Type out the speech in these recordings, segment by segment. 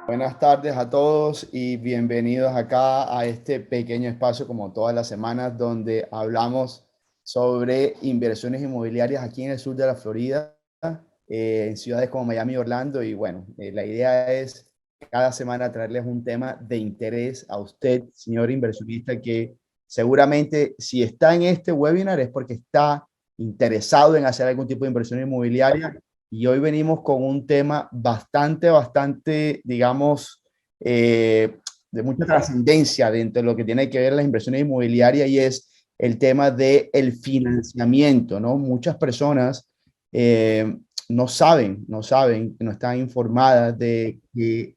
Buenas tardes a todos y bienvenidos acá a este pequeño espacio como todas las semanas donde hablamos sobre inversiones inmobiliarias aquí en el sur de la Florida, en ciudades como Miami y Orlando. Y bueno, la idea es cada semana traerles un tema de interés a usted, señor inversionista, que seguramente si está en este webinar es porque está interesado en hacer algún tipo de inversión inmobiliaria y hoy venimos con un tema bastante, digamos, de mucha trascendencia dentro de lo que tiene que ver las inversiones inmobiliarias y es el tema del financiamiento, ¿no? Muchas personas eh, no saben, no están informadas de que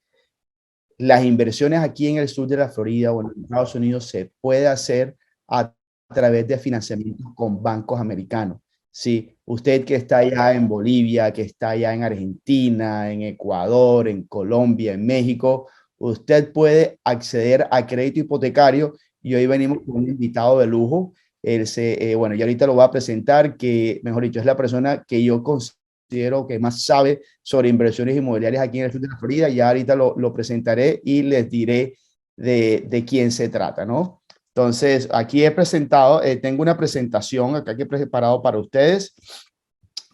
las inversiones aquí en el sur de la Florida o en Estados Unidos se puede hacer a través de financiamiento con bancos americanos. Sí, usted que está allá en Bolivia, que está allá en Argentina, en Ecuador, en Colombia, en México, usted puede acceder a crédito hipotecario y hoy venimos con un invitado de lujo. Bueno, y ahorita lo voy a presentar, que mejor dicho, es la persona que yo considero que más sabe sobre inversiones inmobiliarias aquí en el sur de la Florida. Ya ahorita lo presentaré y les diré de quién se trata, ¿no? Entonces, aquí he presentado, tengo una presentación acá que he preparado para ustedes.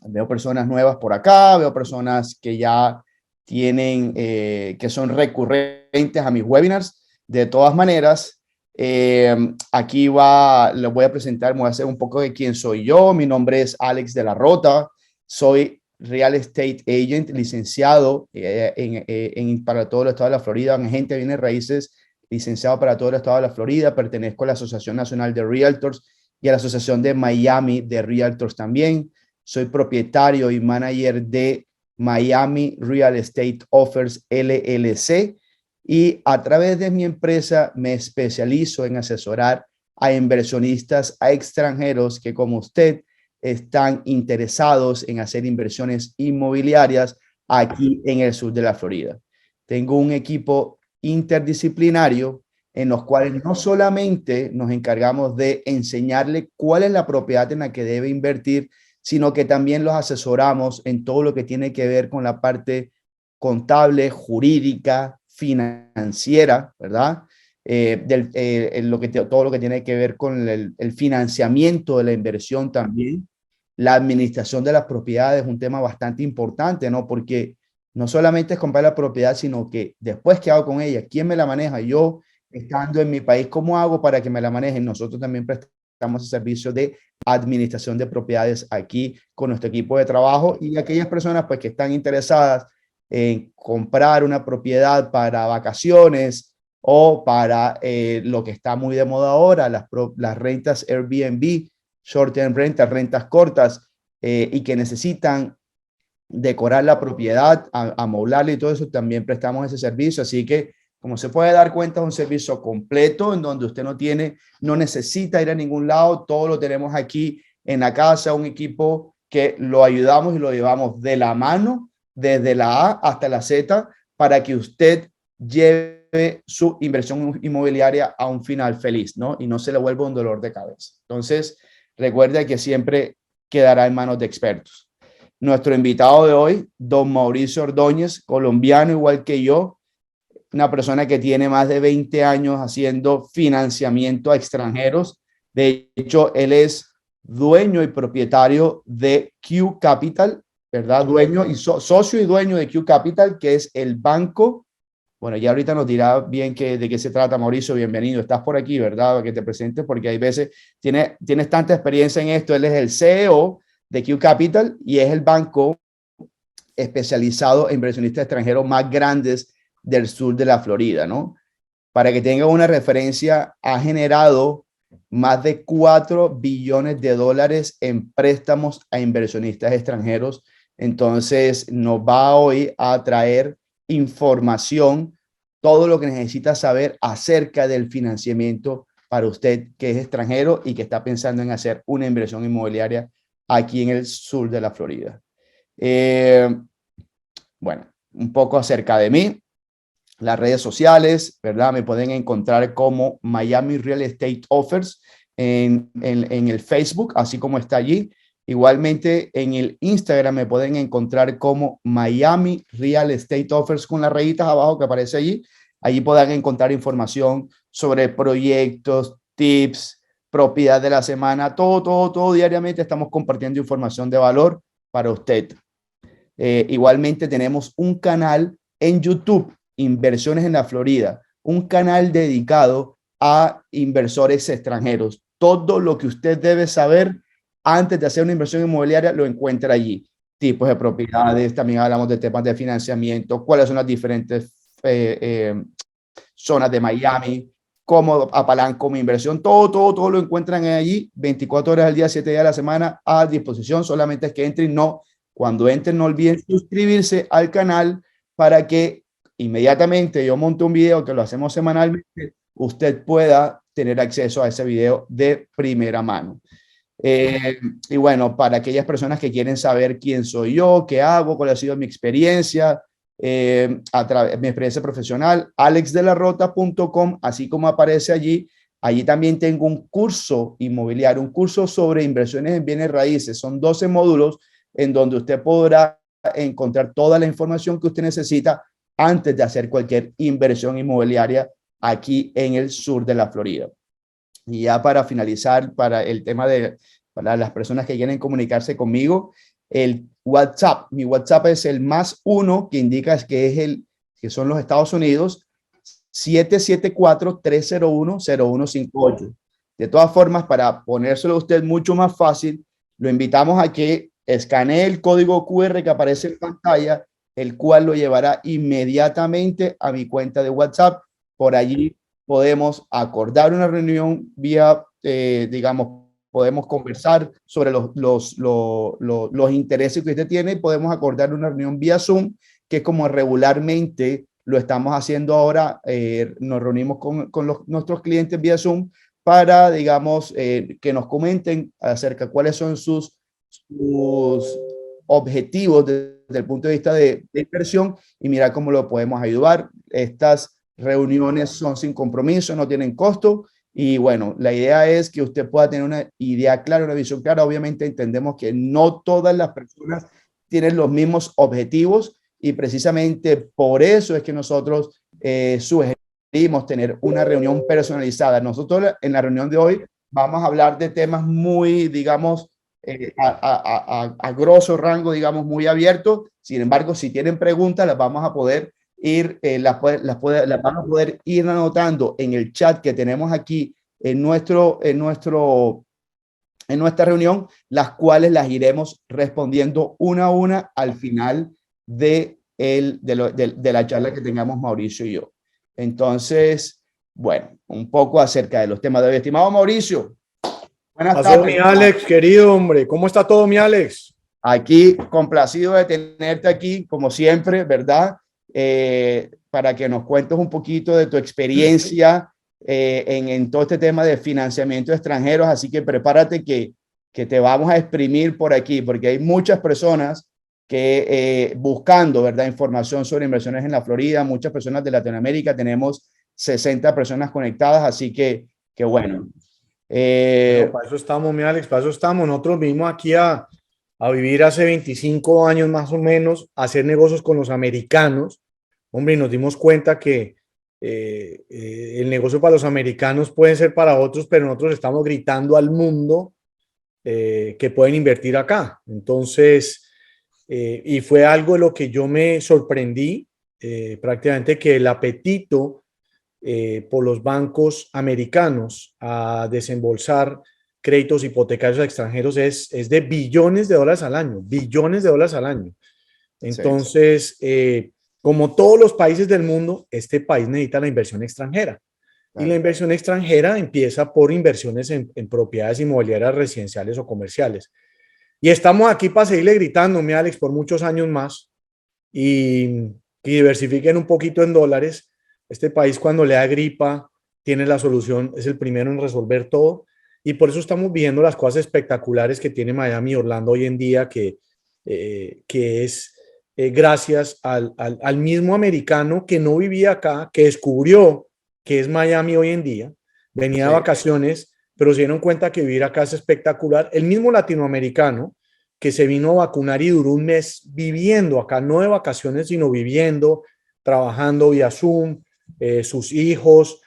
Veo personas nuevas por acá, veo personas que ya tienen, que son recurrentes a mis webinars. De todas maneras, aquí les voy a presentar, me voy a hacer un poco de quién soy yo. Mi nombre es Alex de la Rota, soy Real Estate Agent, licenciado para todo el estado de la Florida, en agente de bienes raíces, licenciado para todo el estado de la Florida. Pertenezco a la Asociación Nacional de Realtors y a la Asociación de Miami de Realtors también. Soy propietario y manager de Miami Real Estate Offers LLC y a través de mi empresa me especializo en asesorar a inversionistas a extranjeros que como usted están interesados en hacer inversiones inmobiliarias aquí en el sur de la Florida. Tengo un equipo interdisciplinario en los cuales no solamente nos encargamos de enseñarle cuál es la propiedad en la que debe invertir, sino que también los asesoramos en todo lo que tiene que ver con la parte contable, jurídica, financiera, ¿verdad? Todo lo que tiene que ver con el financiamiento de la inversión también. La administración de las propiedades es un tema bastante importante, ¿no? Porque no solamente es comprar la propiedad, sino que después, ¿qué hago con ella? ¿Quién me la maneja? Yo, estando en mi país, ¿cómo hago para que me la manejen? Nosotros también prestamos el servicio de administración de propiedades aquí con nuestro equipo de trabajo y aquellas personas pues que están interesadas en comprar una propiedad para vacaciones o para lo que está muy de moda ahora, las rentas Airbnb, short term rentas, rentas cortas, y que necesitan decorar la propiedad, amoblarla y todo eso, también prestamos ese servicio. Así que, como se puede dar cuenta, es un servicio completo en donde usted no necesita ir a ningún lado, todo lo tenemos aquí en la casa, un equipo que lo ayudamos y lo llevamos de la mano desde la A hasta la Z para que usted lleve su inversión inmobiliaria a un final feliz, ¿no? Y no se le vuelva un dolor de cabeza. Entonces, recuerde que siempre quedará en manos de expertos. Nuestro invitado de hoy, don Mauricio Ordóñez, colombiano igual que yo, una persona que tiene más de 20 años haciendo financiamiento a extranjeros. De hecho, él es dueño y propietario de Q Capital, ¿verdad? Dueño y socio y dueño de Q Capital, que es el banco. Bueno, ya ahorita nos dirá bien de qué se trata, Mauricio. Bienvenido. Estás por aquí, ¿verdad? Que te presentes, porque hay veces tienes tanta experiencia en esto. Él es el CEO de Q Capital y es el banco especializado en inversionistas extranjeros más grandes del sur de la Florida, ¿no? Para que tenga una referencia, ha generado más de 4 billones de dólares en préstamos a inversionistas extranjeros. Entonces, nos va hoy a traer información, todo lo que necesita saber acerca del financiamiento para usted que es extranjero y que está pensando en hacer una inversión inmobiliaria aquí en el sur de la Florida. Eh, bueno, un poco acerca de mí, las redes sociales, ¿verdad? Me pueden encontrar como Miami Real Estate Offers en el Facebook, así como está allí. Igualmente en el Instagram me pueden encontrar como Miami Real Estate Offers con las rayitas abajo que aparece allí. Allí podrán encontrar información sobre proyectos, tips, propiedad de la semana, todo diariamente estamos compartiendo información de valor para usted. Igualmente tenemos un canal en YouTube, Inversiones en la Florida, un canal dedicado a inversores extranjeros. Todo lo que usted debe saber antes de hacer una inversión inmobiliaria lo encuentra allí. Tipos de propiedades, también hablamos de temas de financiamiento, cuáles son las diferentes zonas de Miami, cómo apalanco mi inversión, todo lo encuentran allí, 24 horas al día, 7 días a la semana a disposición. Solamente es que entren, cuando entren no olviden suscribirse al canal para que inmediatamente yo monte un video que lo hacemos semanalmente, usted pueda tener acceso a ese video de primera mano. Y bueno, para aquellas personas que quieren saber quién soy yo, qué hago, cuál ha sido mi experiencia, a través de mi experiencia profesional, alexdelarrota.com, así como aparece allí. Allí también tengo un curso inmobiliario, un curso sobre inversiones en bienes raíces. Son 12 módulos en donde usted podrá encontrar toda la información que usted necesita antes de hacer cualquier inversión inmobiliaria aquí en el sur de la Florida. Y ya para finalizar, para el tema de para las personas que quieren comunicarse conmigo, el WhatsApp, mi WhatsApp es el +1, que indica que son los Estados Unidos, 774-301-0158. De todas formas, para ponérselo a usted mucho más fácil, lo invitamos a que escanee el código QR que aparece en pantalla, el cual lo llevará inmediatamente a mi cuenta de WhatsApp. Por allí podemos acordar una reunión vía, digamos, podemos conversar sobre los intereses que usted tiene y podemos acordar una reunión vía Zoom, que es como regularmente lo estamos haciendo ahora. Nos reunimos con nuestros clientes vía Zoom para, digamos, que nos comenten acerca de cuáles son sus objetivos desde el punto de vista de inversión y mirar cómo lo podemos ayudar. Estas reuniones son sin compromiso, no tienen costo. Y bueno, la idea es que usted pueda tener una idea clara, una visión clara. Obviamente entendemos que no todas las personas tienen los mismos objetivos y precisamente por eso es que nosotros sugerimos tener una reunión personalizada. Nosotros en la reunión de hoy vamos a hablar de temas muy, digamos, a grosso rango, digamos, muy abierto. Sin embargo, si tienen preguntas, las vamos a poder las van a poder ir anotando en el chat que tenemos aquí en nuestra reunión, las cuales las iremos respondiendo una a una al final de la charla que tengamos Mauricio y yo. Entonces, bueno, un poco acerca de los temas de hoy. Estimado Mauricio, buenas Pasó mi tardes. Alex, querido hombre. ¿Cómo está todo, mi Alex? Aquí, complacido de tenerte aquí, como siempre, ¿verdad? Para que nos cuentes un poquito de tu experiencia en todo este tema de financiamiento de extranjeros. Así que prepárate que te vamos a exprimir por aquí, porque hay muchas personas que buscando, ¿verdad? Información sobre inversiones en la Florida, muchas personas de Latinoamérica, tenemos 60 personas conectadas, así que bueno. Bueno, para eso estamos, mi Alex, para eso estamos. Nosotros vinimos aquí a vivir hace 25 años más o menos, a hacer negocios con los americanos. Hombre, y nos dimos cuenta que el negocio para los americanos puede ser para otros, pero nosotros estamos gritando al mundo que pueden invertir acá. Entonces, y fue algo de lo que yo me sorprendí, prácticamente que el apetito por los bancos americanos a desembolsar créditos hipotecarios a extranjeros es de billones de dólares al año, billones de dólares al año. Entonces, como todos los países del mundo, este país necesita la inversión extranjera. Y la inversión extranjera empieza por inversiones en propiedades inmobiliarias residenciales o comerciales. Y estamos aquí para seguirle gritando, mi Alex, por muchos años más y diversifiquen un poquito en dólares. Este país cuando le da gripa tiene la solución, es el primero en resolver todo. Y por eso estamos viendo las cosas espectaculares que tiene Miami y Orlando hoy en día, que es gracias al mismo americano que no vivía acá, que descubrió que es Miami hoy en día, venía de vacaciones pero se dieron cuenta que vivir acá es espectacular. El mismo latinoamericano que se vino a vacunar y duró un mes viviendo acá, no de vacaciones, sino viviendo, trabajando vía Zoom, sus hijos,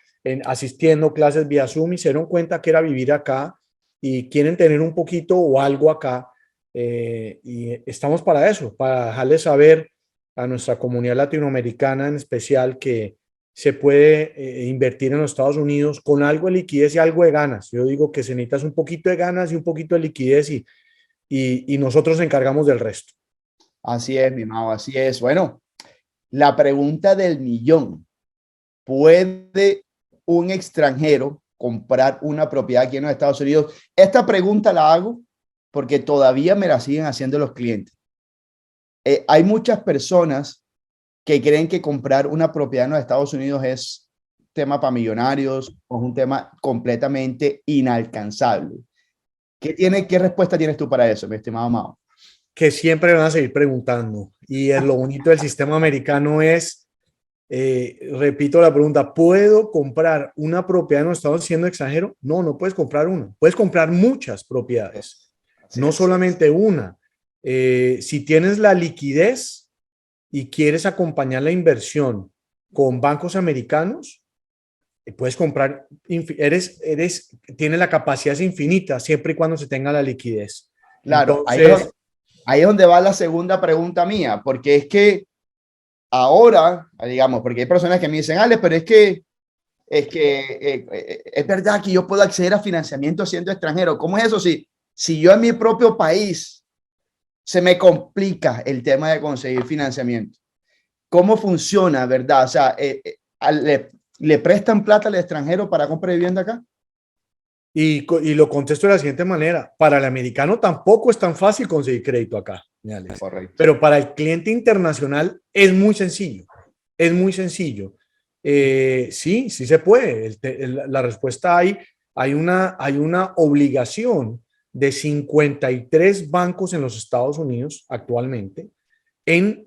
asistiendo clases vía Zoom, y se dieron cuenta que era vivir acá y quieren tener un poquito o algo acá. Y estamos para eso, para dejarles saber a nuestra comunidad latinoamericana en especial que se puede invertir en los Estados Unidos con algo de liquidez y algo de ganas. Yo digo que se necesita un poquito de ganas y un poquito de liquidez y nosotros nos encargamos del resto. Así es, mi Mao, así es. Bueno, la pregunta del millón. ¿Puede un extranjero comprar una propiedad aquí en los Estados Unidos? Esta pregunta la hago porque todavía me la siguen haciendo los clientes. Hay muchas personas que creen que comprar una propiedad en los Estados Unidos es tema para millonarios o es un tema completamente inalcanzable. ¿Qué respuesta tienes tú para eso, mi estimado Mao? Que siempre van a seguir preguntando. Y lo bonito del sistema americano es, repito la pregunta, ¿puedo comprar una propiedad en los Estados Unidos siendo extranjero? No, no puedes comprar una. Puedes comprar muchas propiedades, no solamente una. Si tienes la liquidez y quieres acompañar la inversión con bancos americanos, puedes comprar, tienes la capacidad infinita siempre y cuando se tenga la liquidez. Claro, Entonces, ahí es donde va la segunda pregunta mía, porque es que ahora, digamos, porque hay personas que me dicen, Ale, pero es verdad que yo puedo acceder a financiamiento siendo extranjero. ¿Cómo es eso? Si yo en mi propio país se me complica el tema de conseguir financiamiento. ¿Cómo funciona, verdad? O sea, ¿le prestan plata al extranjero para comprar vivienda acá? Y lo contesto de la siguiente manera. Para el americano tampoco es tan fácil conseguir crédito acá, Correcto. pero para el cliente internacional es muy sencillo. Es muy sencillo. Sí, sí se puede. La respuesta hay una obligación de 53 bancos en los Estados Unidos actualmente en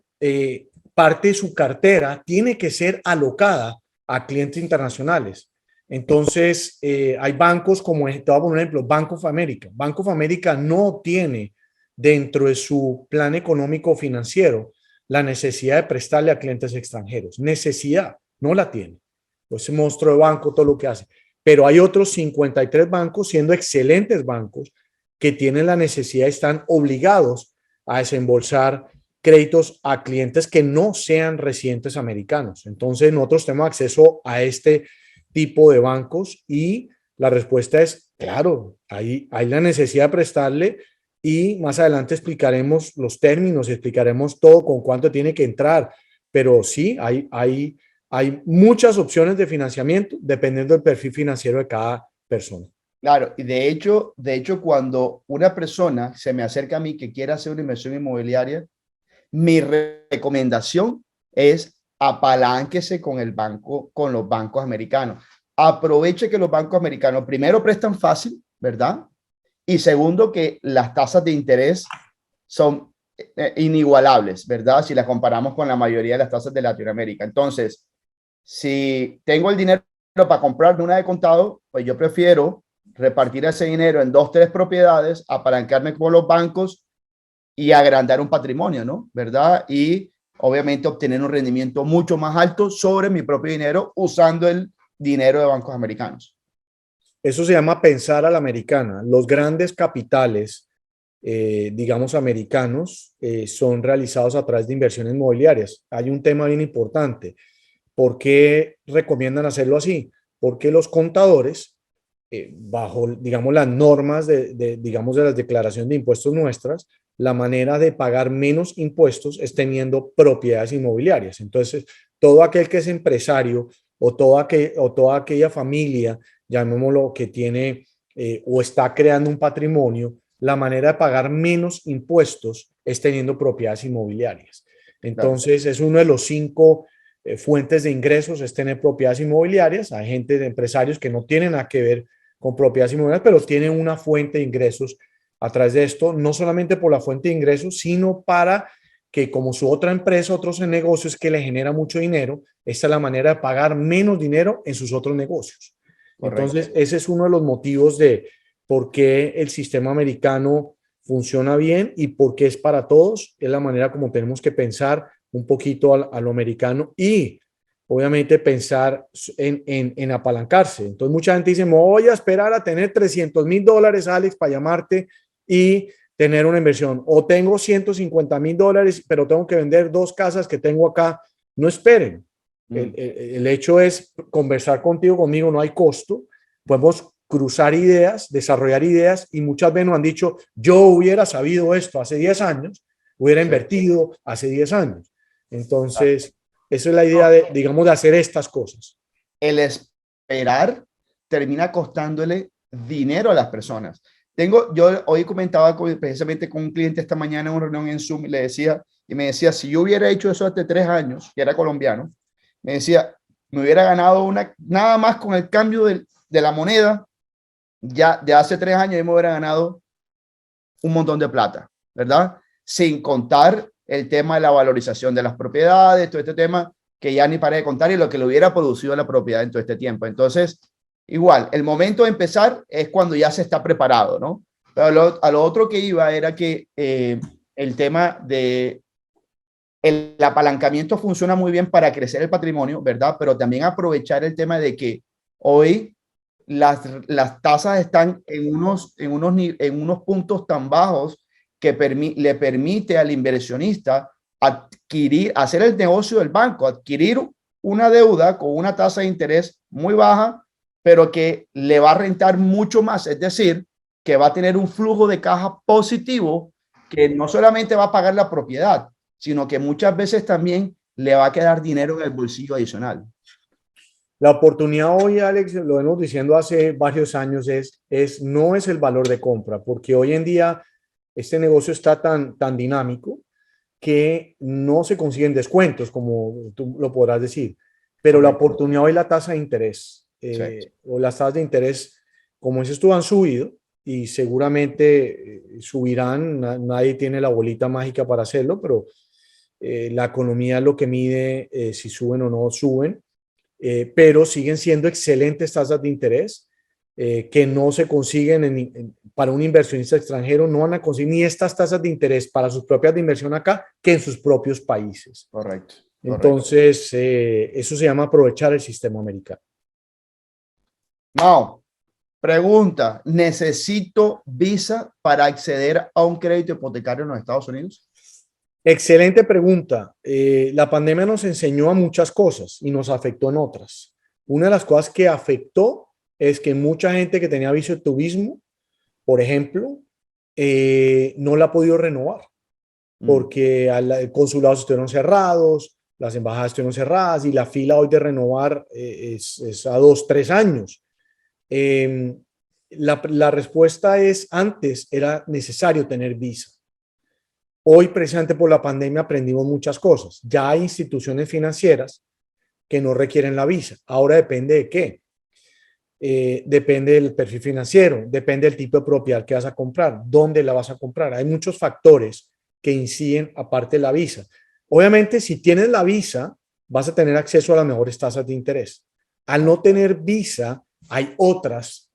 parte de su cartera tiene que ser alocada a clientes internacionales. Entonces, hay bancos como, te voy a poner un ejemplo, Bank of America. Bank of America no tiene dentro de su plan económico financiero la necesidad de prestarle a clientes extranjeros. Necesidad, no la tiene. Ese monstruo de banco, todo lo que hace. Pero hay otros 53 bancos, siendo excelentes bancos, que tienen la necesidad y están obligados a desembolsar créditos a clientes que no sean residentes americanos. Entonces, nosotros tenemos acceso a este tipo de bancos y la respuesta es, claro, hay la necesidad de prestarle y más adelante explicaremos los términos, explicaremos todo con cuánto tiene que entrar, pero sí, hay muchas opciones de financiamiento dependiendo del perfil financiero de cada persona. Claro, y de hecho, cuando una persona se me acerca a mí que quiera hacer una inversión inmobiliaria, mi recomendación es apalánquese con el banco, con los bancos americanos. Aproveche que los bancos americanos primero prestan fácil, ¿verdad? Y segundo, que las tasas de interés son inigualables, ¿verdad? Si las comparamos con la mayoría de las tasas de Latinoamérica. Entonces, si tengo el dinero para comprar de una de contado, pues yo prefiero repartir ese dinero en 2, 3 propiedades, apalancarme con los bancos y agrandar un patrimonio, ¿no? ¿Verdad? Y obviamente obtener un rendimiento mucho más alto sobre mi propio dinero usando el dinero de bancos americanos. Eso se llama pensar a la americana. Los grandes capitales, digamos, americanos, son realizados a través de inversiones inmobiliarias. Hay un tema bien importante. ¿Por qué recomiendan hacerlo así? Porque los contadores, bajo, digamos, las normas digamos, de las declaraciones de impuestos nuestras, la manera de pagar menos impuestos es teniendo propiedades inmobiliarias. Entonces, todo aquel que es empresario o toda aquella familia, llamémoslo, que tiene o está creando un patrimonio, la manera de pagar menos impuestos es teniendo propiedades inmobiliarias. Entonces, es uno de los 5 fuentes de ingresos, es tener propiedades inmobiliarias. Hay gente de empresarios que no tienen nada que ver con propiedades inmobiliarias, pero tienen una fuente de ingresos a través de esto, no solamente por la fuente de ingresos, sino para que como su otra empresa, otros negocios que le genera mucho dinero, esta es la manera de pagar menos dinero en sus otros negocios. Correcto. Entonces, ese es uno de los motivos de por qué el sistema americano funciona bien y por qué es para todos. Es la manera como tenemos que pensar un poquito a lo americano y obviamente pensar en apalancarse. Entonces, mucha gente dice, me voy a esperar a tener $300,000, Alex, para llamarte y tener una inversión. O tengo $150,000, pero tengo que vender 2 casas que tengo acá. No esperen. El hecho es conversar conmigo, no hay costo. Podemos cruzar ideas, desarrollar ideas y muchas veces nos han dicho, yo hubiera sabido esto hace 10 años, hubiera invertido hace 10 años. Entonces, esa es la idea de, digamos, de hacer estas cosas. El esperar termina costándole dinero a las personas. Yo hoy comentaba precisamente con un cliente esta mañana en una reunión en Zoom y me decía, si yo hubiera hecho eso hace 3 años, que era colombiano, me decía, me hubiera ganado nada más con el cambio de la moneda, ya de hace 3 años yo me hubiera ganado un montón de plata, ¿verdad? Sin contar el tema de la valorización de las propiedades, todo este tema que ya ni paré de contar y lo que le hubiera producido la propiedad en todo este tiempo. Entonces, igual, el momento de empezar es cuando ya se está preparado, ¿no? Pero a lo otro que iba era que el tema de el apalancamiento funciona muy bien para crecer el patrimonio, ¿verdad? Pero también aprovechar el tema de que hoy las tasas están en unos puntos tan bajos que le permite al inversionista hacer el negocio del banco, adquirir una deuda con una tasa de interés muy baja, pero que le va a rentar mucho más. Es decir, que va a tener un flujo de caja positivo que no solamente va a pagar la propiedad, sino que muchas veces también le va a quedar dinero en el bolsillo adicional. La oportunidad hoy, Alex, lo venimos diciendo hace varios años, no es el valor de compra, porque hoy en día este negocio está tan dinámico que no se consiguen descuentos, como tú lo podrás decir, pero la oportunidad hoy es la tasa de interés, o las tasas de interés, como dices tú, han subido y seguramente subirán, nadie tiene la bolita mágica para hacerlo, pero la economía es lo que mide si suben o no suben. Pero siguen siendo excelentes tasas de interés que no se consiguen para un inversionista extranjero, no van a conseguir ni estas tasas de interés para sus propias de inversión acá que en sus propios países. Correcto. Entonces, eso se llama aprovechar el sistema americano. No, pregunta, ¿necesito visa para acceder a un crédito hipotecario en los Estados Unidos? Excelente pregunta. La pandemia nos enseñó a muchas cosas y nos afectó en otras. Una de las cosas que afectó es que mucha gente que tenía viso de turismo, por ejemplo, no la ha podido renovar porque consulados estuvieron cerrados, las embajadas estuvieron cerradas y la fila hoy de renovar es a 2, 3 años. La respuesta es, antes era necesario tener visa. Hoy, precisamente por la pandemia, aprendimos muchas cosas. Ya hay instituciones financieras que no requieren la visa. Ahora depende de qué. Depende del perfil financiero, depende del tipo de propiedad que vas a comprar, dónde la vas a comprar. Hay muchos factores que inciden aparte de la visa. Obviamente, si tienes la visa, vas a tener acceso a las mejores tasas de interés. Al no tener visa, hay otras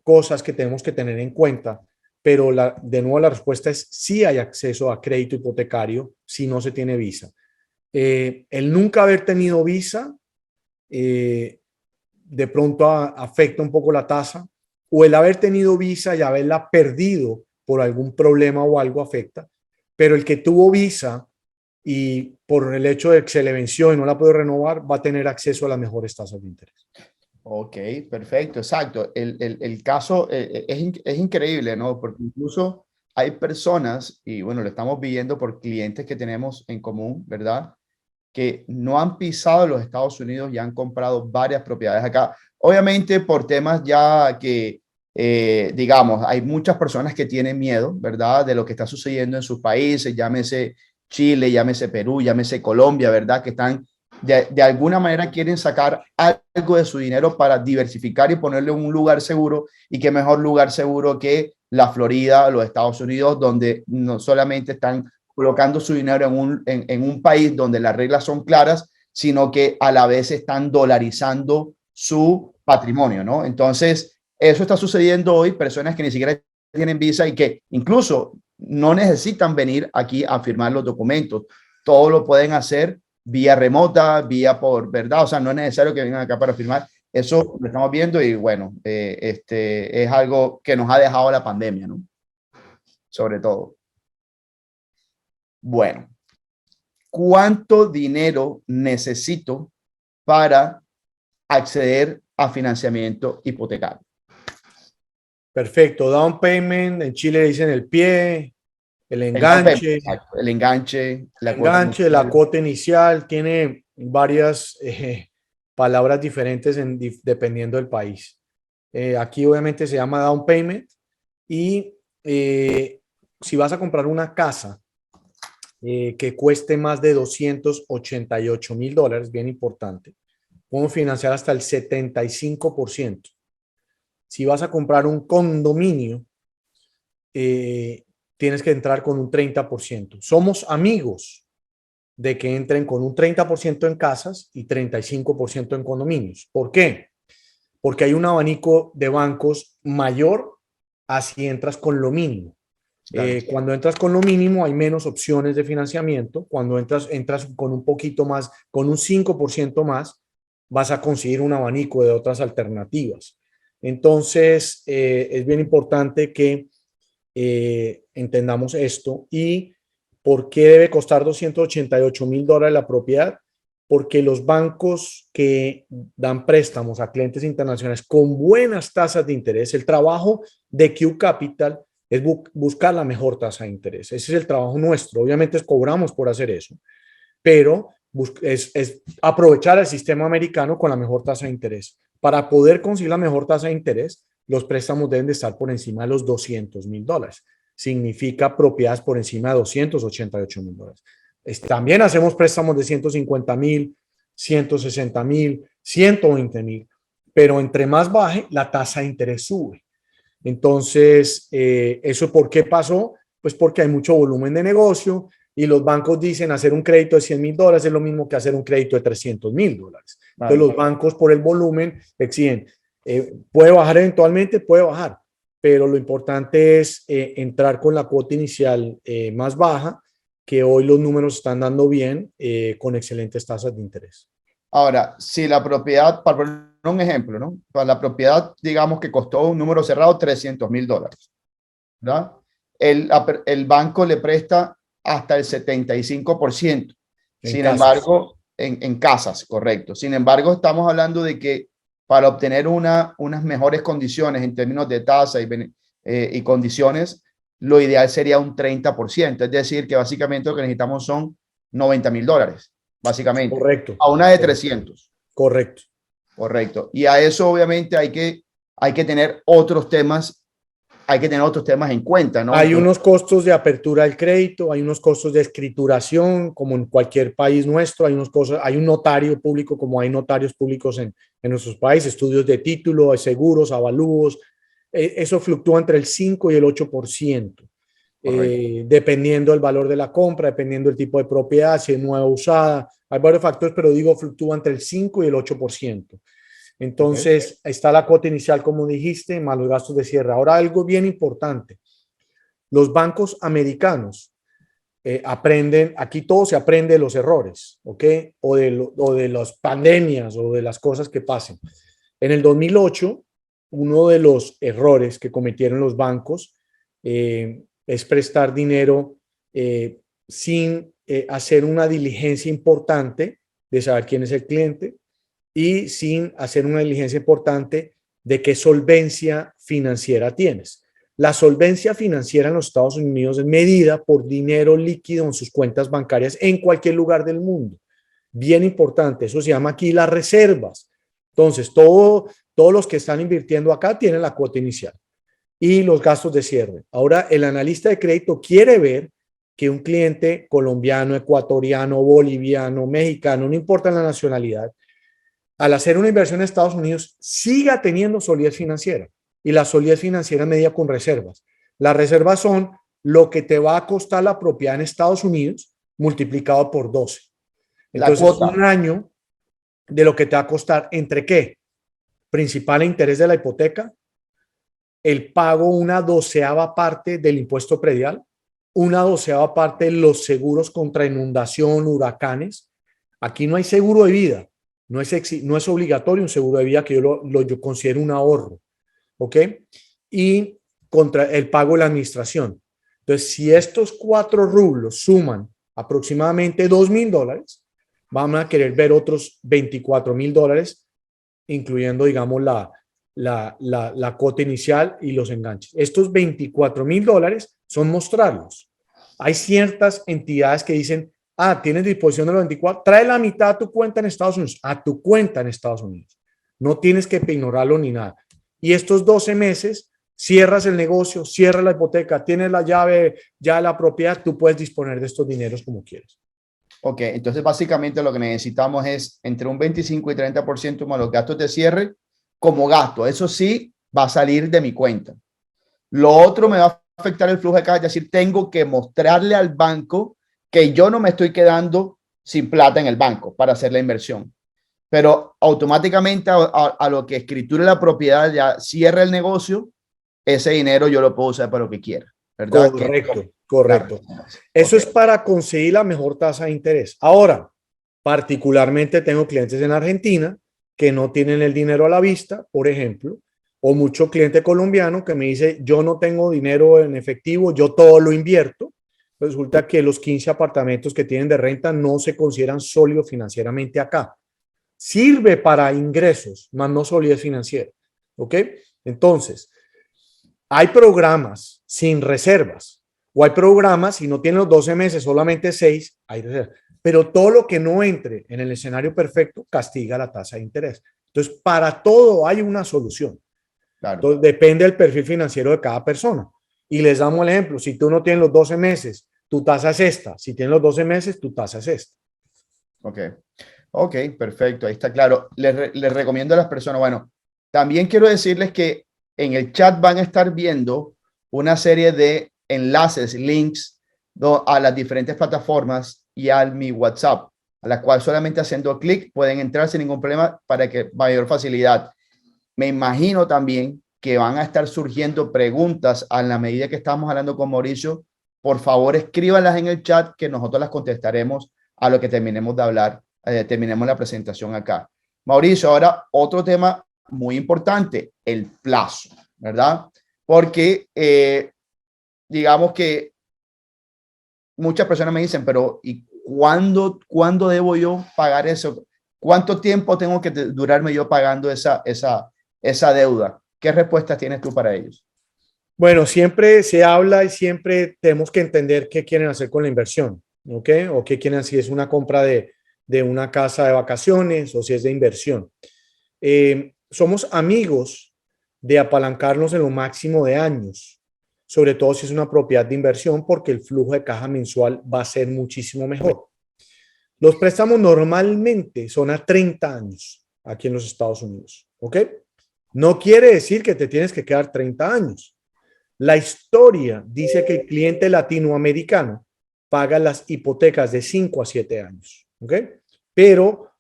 cosas que tenemos que tener en cuenta, pero de nuevo la respuesta es sí hay acceso a crédito hipotecario si no se tiene visa. El nunca haber tenido visa de pronto afecta un poco la tasa, o el haber tenido visa y haberla perdido por algún problema o algo afecta, pero el que tuvo visa y por el hecho de que se le venció y no la puede renovar, va a tener acceso a las mejores tasas de interés. Ok, perfecto, exacto. El caso es increíble, ¿no? Porque incluso hay personas, y bueno, lo estamos viendo por clientes que tenemos en común, ¿verdad? Que no han pisado los Estados Unidos y han comprado varias propiedades acá. Obviamente por temas ya que, digamos, hay muchas personas que tienen miedo, ¿verdad? De lo que está sucediendo en sus países, llámese Chile, llámese Perú, llámese Colombia, ¿verdad? Que están de alguna manera quieren sacar algo de su dinero para diversificar y ponerlo en un lugar seguro. Y qué mejor lugar seguro que la Florida, los Estados Unidos, donde no solamente están colocando su dinero en un país donde las reglas son claras, sino que a la vez están dolarizando su patrimonio, ¿no? Entonces, eso está sucediendo hoy, personas que ni siquiera tienen visa y que incluso no necesitan venir aquí a firmar los documentos. Todo lo pueden hacer vía remota, vía por verdad, o sea, no es necesario que vengan acá para firmar. Eso lo estamos viendo y bueno, es algo que nos ha dejado la pandemia, ¿no? Sobre todo. Bueno, ¿cuánto dinero necesito para acceder a financiamiento hipotecario? Perfecto. Down payment, en Chile le dicen el pie, el enganche. El enganche, La cuota inicial, tiene varias palabras diferentes dependiendo del país. Aquí obviamente se llama down payment y si vas a comprar una casa que cueste más de $288,000, bien importante, podemos financiar hasta el 75%. Si vas a comprar un condominio, tienes que entrar con un 30%. Somos amigos de que entren con un 30% en casas y 35% en condominios. ¿Por qué? Porque hay un abanico de bancos mayor así entras con lo mínimo. Cuando entras con lo mínimo hay menos opciones de financiamiento. Cuando entras con un poquito más, con un 5% más, vas a conseguir un abanico de otras alternativas. Entonces, es bien importante que entendamos esto. ¿Y por qué debe costar $288,000 la propiedad? Porque los bancos que dan préstamos a clientes internacionales con buenas tasas de interés, el trabajo de Q Capital es buscar la mejor tasa de interés. Ese es el trabajo nuestro. Obviamente cobramos por hacer eso, pero es aprovechar el sistema americano con la mejor tasa de interés. Para poder conseguir la mejor tasa de interés, los préstamos deben de estar por encima de los $200,000. Significa propiedades por encima de $288,000. También hacemos préstamos de $150,000, $160,000, $120,000, pero entre más baje, la tasa de interés sube. Entonces, ¿eso por qué pasó? Pues porque hay mucho volumen de negocio y los bancos dicen hacer un crédito de $100,000 es lo mismo que hacer un crédito de $300,000. Entonces, los bancos por el volumen exigen, puede bajar eventualmente, puede bajar, pero lo importante es entrar con la cuota inicial más baja, que hoy los números están dando bien con excelentes tasas de interés. Ahora, si la propiedad, para poner un ejemplo, ¿no? Para la propiedad, digamos que costó un número cerrado $300,000, ¿verdad? El banco le presta hasta el 75%. Sin embargo, en casas, correcto. Sin embargo, estamos hablando de que para obtener unas mejores condiciones en términos de tasa y condiciones, lo ideal sería un 30%. Es decir, que básicamente lo que necesitamos son $90,000, básicamente. Correcto. A una de 300. Correcto. Correcto. Y a eso obviamente hay que tener otros temas. Hay que tener otros temas en cuenta, ¿no? Hay unos costos de apertura del crédito, hay unos costos de escrituración, como en cualquier país nuestro, hay un notario público, como hay notarios públicos en nuestros países, estudios de título, de seguros, avalúos, eso fluctúa entre el 5 y el 8%, dependiendo del valor de la compra, dependiendo del tipo de propiedad, si es nueva o usada, hay varios factores, pero digo, fluctúa entre el 5 y el 8%. Entonces, está la cuota inicial, como dijiste, más los gastos de cierre. Ahora, algo bien importante. Los bancos americanos aprenden, aquí todo se aprende de los errores, ¿ok? O de las pandemias o de las cosas que pasen. En el 2008, uno de los errores que cometieron los bancos es prestar dinero sin hacer una diligencia importante de saber quién es el cliente, y sin hacer una diligencia importante de qué solvencia financiera tienes. La solvencia financiera en los Estados Unidos es medida por dinero líquido en sus cuentas bancarias en cualquier lugar del mundo. Bien importante, eso se llama aquí las reservas. Entonces, todos los que están invirtiendo acá tienen la cuota inicial y los gastos de cierre. Ahora, el analista de crédito quiere ver que un cliente colombiano, ecuatoriano, boliviano, mexicano, no importa la nacionalidad, al hacer una inversión en Estados Unidos, siga teniendo solidez financiera. Y la solidez financiera medida con reservas. Las reservas son lo que te va a costar la propiedad en Estados Unidos multiplicado por 12. Entonces, un año de lo que te va a costar, ¿entre qué? principal e interés de la hipoteca, el pago una 12ª parte del impuesto predial, una 12ª parte de los seguros contra inundación, huracanes. Aquí no hay seguro de vida, no es obligatorio un seguro de vida, que yo considero un ahorro, ¿ok? Y contra el pago de la administración. Entonces, si estos 4 rublos suman aproximadamente $2,000, vamos a querer ver otros $24,000, incluyendo, digamos, la cuota inicial y los enganches. Estos $24,000 son mostrarlos. Hay ciertas entidades que dicen, tienes disposición de los 24, trae la mitad a tu cuenta en Estados Unidos, a tu cuenta en Estados Unidos. No tienes que ignorarlo ni nada. Y estos 12 meses, cierras el negocio, cierras la hipoteca, tienes la llave ya de la propiedad, tú puedes disponer de estos dineros como quieres. Ok, entonces básicamente lo que necesitamos es entre un 25 y 30% más los gastos de cierre como gasto. Eso sí, va a salir de mi cuenta. Lo otro me va a afectar el flujo de caja, es decir, tengo que mostrarle al banco que yo no me estoy quedando sin plata en el banco para hacer la inversión. Pero automáticamente a lo que escriture la propiedad, ya cierra el negocio, ese dinero yo lo puedo usar para lo que quiera, ¿verdad? Correcto, correcto. Eso es para conseguir la mejor tasa de interés. Ahora, particularmente tengo clientes en Argentina que no tienen el dinero a la vista, por ejemplo, o mucho cliente colombiano que me dice, yo no tengo dinero en efectivo, yo todo lo invierto. Resulta que los 15 apartamentos que tienen de renta no se consideran sólidos financieramente acá. Sirve para ingresos, más no solidez financiera. ¿Ok? Entonces, hay programas sin reservas, o hay programas, si no tienen los 12 meses, solamente 6, hay reservas. Pero todo lo que no entre en el escenario perfecto castiga la tasa de interés. Entonces, para todo hay una solución. Claro. Entonces, depende del perfil financiero de cada persona. Y les damos el ejemplo, si tú no tienes los 12 meses, tu tasa es esta. Si tienes los 12 meses, tu tasa es esta. Ok. Ok, perfecto. Ahí está claro. Les recomiendo a las personas, bueno, también quiero decirles que en el chat van a estar viendo una serie de enlaces, links a las diferentes plataformas y a mi WhatsApp, a la cual solamente haciendo clic pueden entrar sin ningún problema para que mayor facilidad. Me imagino también que van a estar surgiendo preguntas a la medida que estamos hablando con Mauricio. Por favor, escríbanlas en el chat que nosotros las contestaremos a lo que terminemos de hablar, terminemos la presentación acá. Mauricio, ahora otro tema muy importante, el plazo, ¿verdad? Porque digamos que muchas personas me dicen, pero ¿y cuándo debo yo pagar eso? ¿Cuánto tiempo tengo que durarme yo pagando esa deuda? ¿Qué respuestas tienes tú para ellos? Bueno, siempre se habla y siempre tenemos que entender qué quieren hacer con la inversión, ¿ok? O qué quieren, si es una compra de una casa de vacaciones o si es de inversión. Somos amigos de apalancarnos en lo máximo de años, sobre todo si es una propiedad de inversión, porque el flujo de caja mensual va a ser muchísimo mejor. Los préstamos normalmente son a 30 años aquí en los Estados Unidos, ¿ok? No quiere decir que te tienes que quedar 30 años. La historia dice que el cliente latinoamericano paga las hipotecas de 5 a 7 años, ¿ok? Pero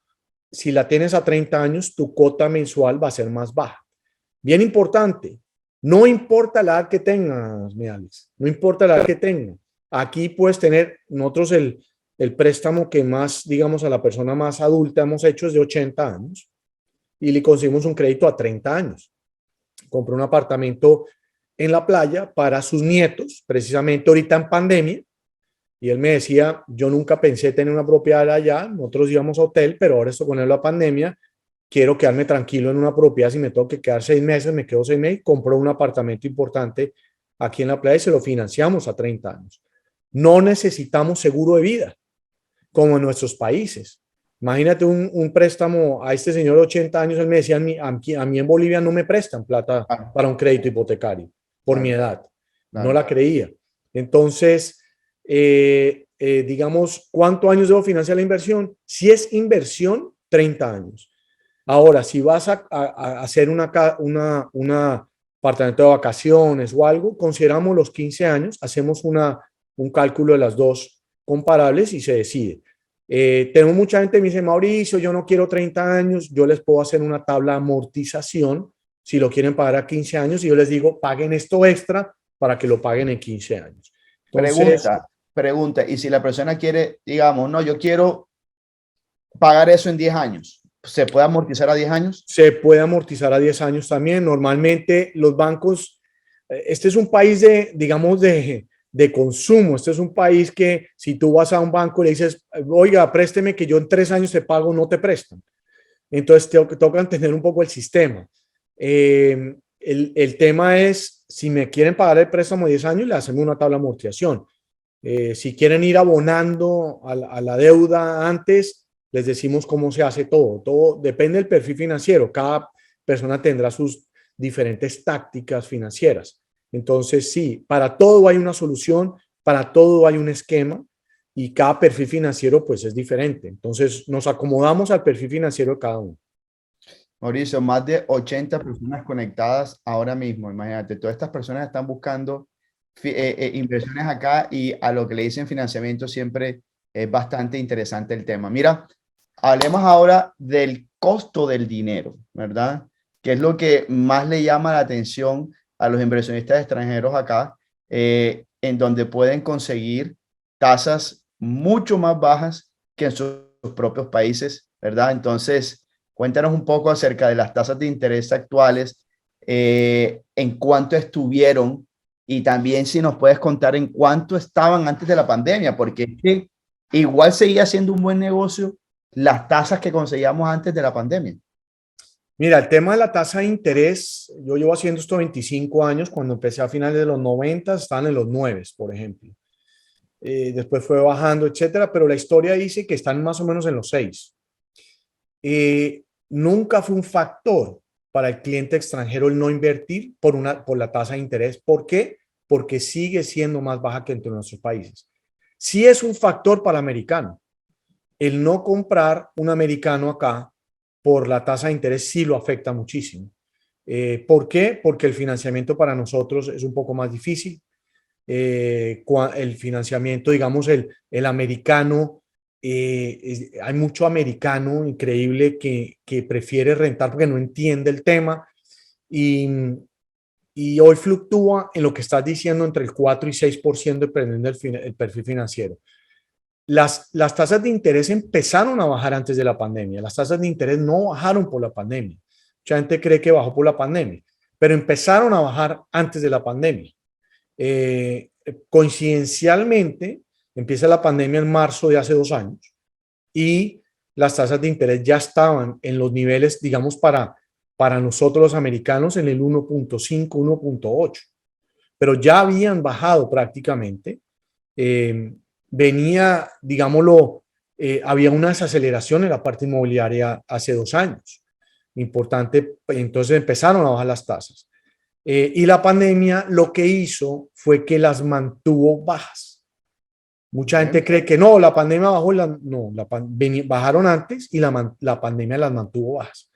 si la tienes a 30 años, tu cuota mensual va a ser más baja. Bien importante, no importa la edad que tengas, mi Alex, no importa la edad que tengas. Aquí puedes tener, nosotros el préstamo que más, digamos, a la persona más adulta hemos hecho es de 80 años y le conseguimos un crédito a 30 años. Compré un apartamento en la playa para sus nietos, precisamente ahorita en pandemia, y él me decía, yo nunca pensé tener una propiedad allá, nosotros íbamos a hotel, pero ahora esto con la pandemia, quiero quedarme tranquilo en una propiedad, si me tengo que quedar 6 meses, me quedo 6 meses, compró un apartamento importante aquí en la playa y se lo financiamos a 30 años. No necesitamos seguro de vida, como en nuestros países. Imagínate un préstamo a este señor de 80 años, él me decía, a mí en Bolivia no me prestan plata para un crédito hipotecario por mi edad. No la creía. Entonces, digamos, ¿cuántos años debo financiar la inversión? Si es inversión, 30 años. Ahora, si vas a hacer un apartamento de vacaciones o algo, consideramos los 15 años, hacemos un cálculo de las dos comparables y se decide. Tengo mucha gente que me dice, Mauricio, yo no quiero 30 años, yo les puedo hacer una tabla de amortización si lo quieren pagar a 15 años y yo les digo, paguen esto extra para que lo paguen en 15 años. Entonces, Pregunta, y si la persona quiere, digamos, no, yo quiero pagar eso en 10 años, ¿se puede amortizar a 10 años? se puede amortizar a 10 años también. Normalmente los bancos, este es un país digamos, de consumo. Este es un país que si tú vas a un banco y le dices, oiga, présteme que yo en 3 años te pago, no te prestan. Entonces toca entender un poco el sistema. El tema es, si me quieren pagar el préstamo de 10 años, le hacemos una tabla de amortización. Si quieren ir abonando a la deuda antes, les decimos cómo se hace todo. Todo depende del perfil financiero. Cada persona tendrá sus diferentes tácticas financieras. Entonces, sí, para todo hay una solución, para todo hay un esquema y cada perfil financiero pues es diferente. Entonces, nos acomodamos al perfil financiero de cada uno. Mauricio, más de 80 personas conectadas ahora mismo. Imagínate, todas estas personas están buscando inversiones acá y a lo que le dicen financiamiento siempre es bastante interesante el tema. Mira, hablemos ahora del costo del dinero, ¿verdad? Que es lo que más le llama la atención a los inversionistas extranjeros acá, en donde pueden conseguir tasas mucho más bajas que en sus propios países, ¿verdad? Entonces, cuéntanos un poco acerca de las tasas de interés actuales, en cuánto estuvieron y también si nos puedes contar en cuánto estaban antes de la pandemia, porque es que igual seguía siendo un buen negocio las tasas que conseguíamos antes de la pandemia. Mira, el tema de la tasa de interés, yo llevo haciendo esto 25 años, cuando empecé a finales de los 90 estaban en los 9, por ejemplo. Después fue bajando, etcétera, pero la historia dice que están más o menos en los 6. Nunca fue un factor para el cliente extranjero el no invertir por la tasa de interés. ¿Por qué? Porque sigue siendo más baja que entre nuestros países. Sí es un factor para el americano. El no comprar un americano acá por la tasa de interés sí lo afecta muchísimo. ¿Por qué? Porque el financiamiento para nosotros es un poco más difícil. El financiamiento, digamos, el americano, hay mucho americano increíble que prefiere rentar porque no entiende el tema y, y hoy fluctúa en lo que estás diciendo entre el 4 y 6% dependiendo del perfil financiero. Las tasas de interés empezaron a bajar antes de la pandemia. Las tasas de interés no bajaron por la pandemia. Mucha gente cree que bajó por la pandemia, pero empezaron a bajar antes de la pandemia. Coincidencialmente, empieza la pandemia en marzo de hace 2 años y las tasas de interés ya estaban en los niveles, digamos, para nosotros los americanos en el 1.5, 1.8, pero ya habían bajado prácticamente. Venía, digámoslo, había una desaceleración en la parte inmobiliaria hace 2 años. Importante, entonces empezaron a bajar las tasas. Y la pandemia lo que hizo fue que las mantuvo bajas. Mucha gente cree que no, la pandemia bajó, no, bajaron antes y la pandemia las mantuvo bajas.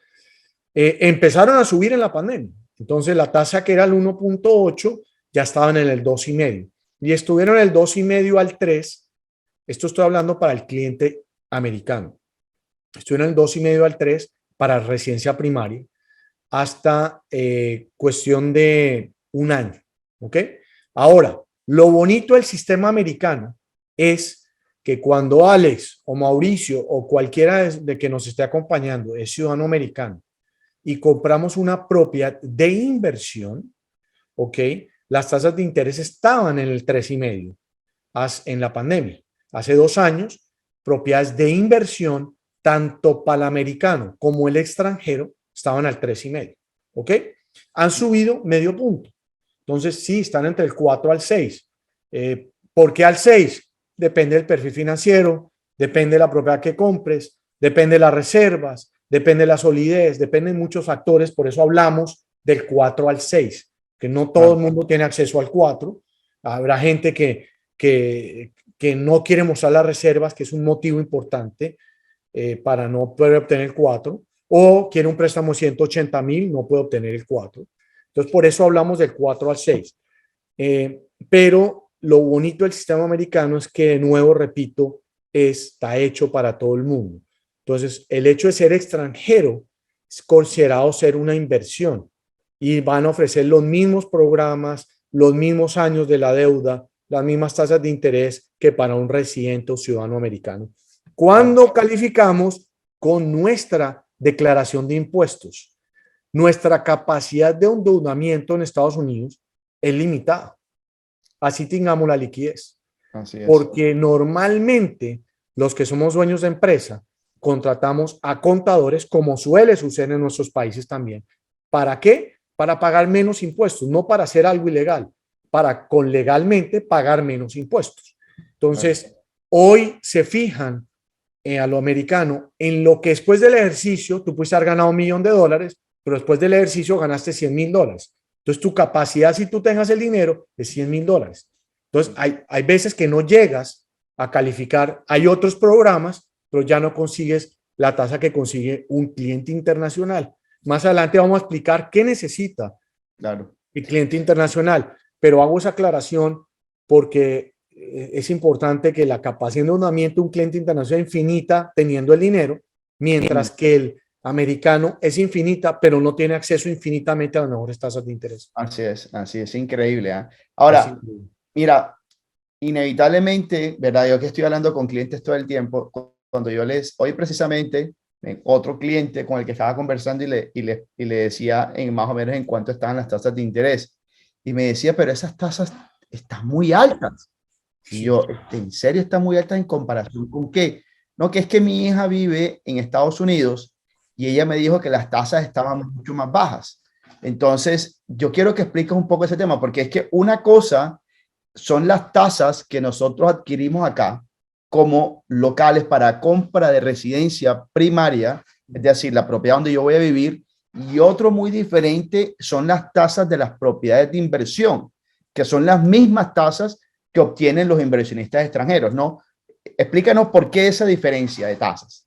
Empezaron a subir en la pandemia. Entonces la tasa que era el 1.8 ya estaban en el 2,5 y estuvieron en el 2,5 al 3. Esto estoy hablando para el cliente americano. Estuvieron en el 2,5 al 3 para residencia primaria hasta cuestión de un año. ¿Ok? Ahora, lo bonito del sistema americano es que cuando Alex o Mauricio o cualquiera de que nos esté acompañando es ciudadano americano y compramos una propiedad de inversión, ¿ok? Las tasas de interés estaban en el 3,5 en la pandemia. Hace 2 años, propiedades de inversión, tanto para el americano como el extranjero, estaban al 3,5. ¿Ok? Han subido medio punto. Entonces, sí, están entre el 4 al 6. ¿Por qué al 6? Depende del perfil financiero, depende de la propiedad que compres, depende de las reservas, depende de la solidez, dependen muchos factores. Por eso hablamos del 4 al 6, que no todo el mundo tiene acceso al 4. Habrá gente que no quiere mostrar las reservas, que es un motivo importante para no poder obtener el 4, o quiere un préstamo de 180,000, no puede obtener el 4. Entonces, por eso hablamos del 4 al 6. Pero lo bonito del sistema americano es que, de nuevo, repito, está hecho para todo el mundo. Entonces, el hecho de ser extranjero es considerado ser una inversión y van a ofrecer los mismos programas, los mismos años de la deuda, las mismas tasas de interés que para un residente o ciudadano americano. Cuando calificamos con nuestra declaración de impuestos, nuestra capacidad de endeudamiento en Estados Unidos es limitada. Así tengamos la liquidez. Así es. Porque normalmente los que somos dueños de empresa contratamos a contadores, como suele suceder en nuestros países también. ¿Para qué? Para pagar menos impuestos, no para hacer algo ilegal, para con legalmente pagar menos impuestos. Entonces, hoy se fijan a lo americano en lo que después del ejercicio tú puedes haber ganado $1.000.000, pero después del ejercicio ganaste $100.000. Entonces, tu capacidad, si tú tengas el dinero, es $100.000. Entonces, hay veces que no llegas a calificar. Hay otros programas, pero ya no consigues la tasa que consigue un cliente internacional. Más adelante vamos a explicar qué necesita el cliente internacional, pero hago esa aclaración porque es importante que la capacidad de endeudamiento de un cliente internacional es infinita teniendo el dinero, mientras que el americano es infinita, pero no tiene acceso infinitamente a las mejores tasas de interés. Así es increíble. Ahora, mira, inevitablemente, ¿verdad? Yo que estoy hablando con clientes todo el tiempo, cuando hoy precisamente, otro cliente con el que estaba conversando y le decía más o menos en cuánto estaban las tasas de interés. Y me decía, pero esas tasas están muy altas. Y yo, ¿en serio están muy altas en comparación con qué? No, que es que mi hija vive en Estados Unidos y ella me dijo que las tasas estaban mucho más bajas. Entonces, yo quiero que expliques un poco ese tema, porque es que una cosa son las tasas que nosotros adquirimos acá como locales para compra de residencia primaria, es decir, la propiedad donde yo voy a vivir, y otro muy diferente son las tasas de las propiedades de inversión, que son las mismas tasas que obtienen los inversionistas extranjeros, ¿no? Explícanos por qué esa diferencia de tasas.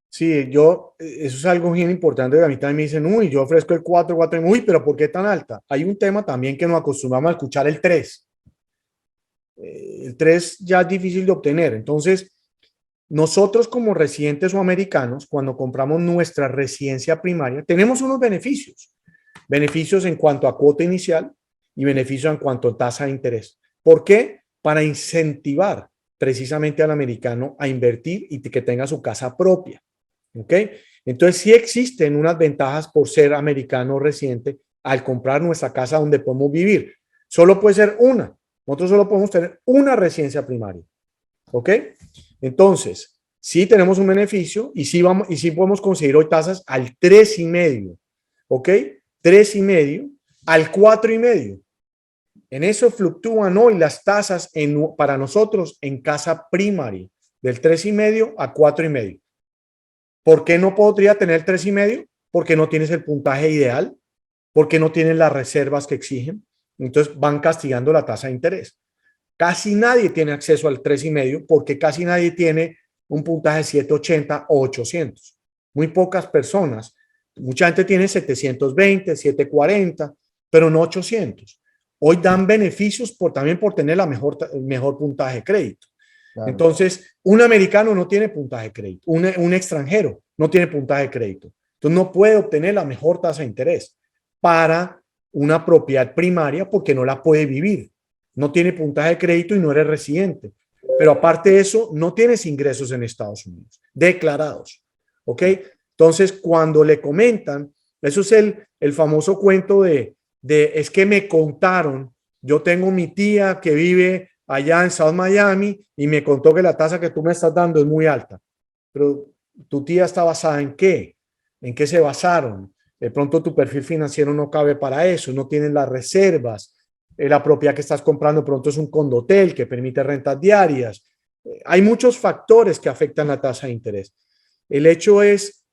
Sí, eso es algo bien importante, que a mí también me dicen, uy, yo ofrezco el 4, uy, pero ¿por qué tan alta? Hay un tema también que nos acostumbramos a escuchar, el 3. El 3 ya es difícil de obtener. Entonces, nosotros como residentes o americanos, cuando compramos nuestra residencia primaria, tenemos unos beneficios. Beneficios en cuanto a cuota inicial y beneficios en cuanto a tasa de interés. ¿Por qué? Para incentivar precisamente al americano a invertir y que tenga su casa propia. ¿Ok? Entonces, sí existen unas ventajas por ser americano residente al comprar nuestra casa donde podemos vivir. Solo puede ser una. Nosotros solo podemos tener una residencia primaria. ¿Ok? Entonces, sí tenemos un beneficio y sí podemos conseguir hoy tasas al 3,5. ¿Ok? 3,5 al 4,5. En eso fluctúan hoy las tasas para nosotros en casa primaria, del 3,5 a 4,5. ¿Por qué no podría tener 3,5? Porque no tienes el puntaje ideal, porque no tienes las reservas que exigen. Entonces van castigando la tasa de interés. Casi nadie tiene acceso al 3,5 porque casi nadie tiene un puntaje 780 o 800. Muy pocas personas. Mucha gente tiene 720, 740, pero no 800. Hoy dan beneficios también por tener el mejor puntaje de crédito. Claro. Entonces, un americano no tiene puntaje de crédito, un extranjero no tiene puntaje de crédito. Entonces, no puede obtener la mejor tasa de interés para una propiedad primaria porque no la puede vivir. No tiene puntaje de crédito y no eres residente. Pero aparte de eso, no tienes ingresos en Estados Unidos, declarados. ¿Ok? Entonces, cuando le comentan, eso es el famoso cuento de es que me contaron, yo tengo mi tía que vive allá en South Miami y me contó que la tasa que tú me estás dando es muy alta. Pero tu tía está basada en qué? ¿En qué se basaron? De pronto tu perfil financiero no cabe para eso, no tienen las reservas. La propiedad que estás comprando pronto es un condotel que permite rentas diarias. Hay muchos factores que afectan la tasa de interés. El hecho es,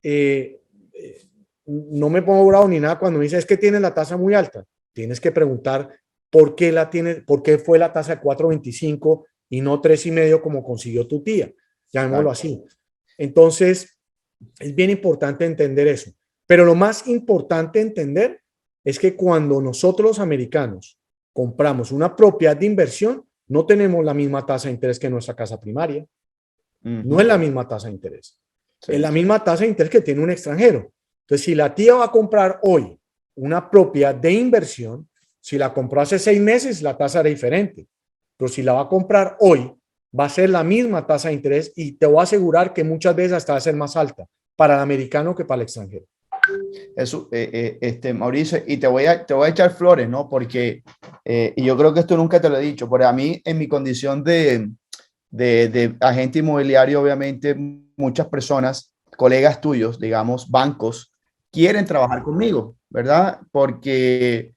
no me pongo bravo ni nada cuando me dice es que tienes la tasa muy alta. Tienes que preguntar por qué fue la tasa de 4.25 y no 3,5 como consiguió tu tía. Llamémoslo así. Entonces, es bien importante entender eso. Pero lo más importante entender es que cuando nosotros los americanos compramos una propiedad de inversión, no tenemos la misma tasa de interés que nuestra casa primaria. No es la misma tasa de interés. Sí. Es la misma tasa de interés que tiene un extranjero. Entonces, si la tía va a comprar hoy una propiedad de inversión, si la compró hace 6 meses, la tasa era diferente. Pero si la va a comprar hoy, va a ser la misma tasa de interés y te voy a asegurar que muchas veces hasta va a ser más alta para el americano que para el extranjero. Eso, Mauricio, y te voy a echar flores, ¿no? Porque, y yo creo que esto nunca te lo he dicho, porque a mí, en mi condición de agente inmobiliario, obviamente, muchas personas, colegas tuyos, digamos, bancos, quieren trabajar conmigo, ¿verdad? Porque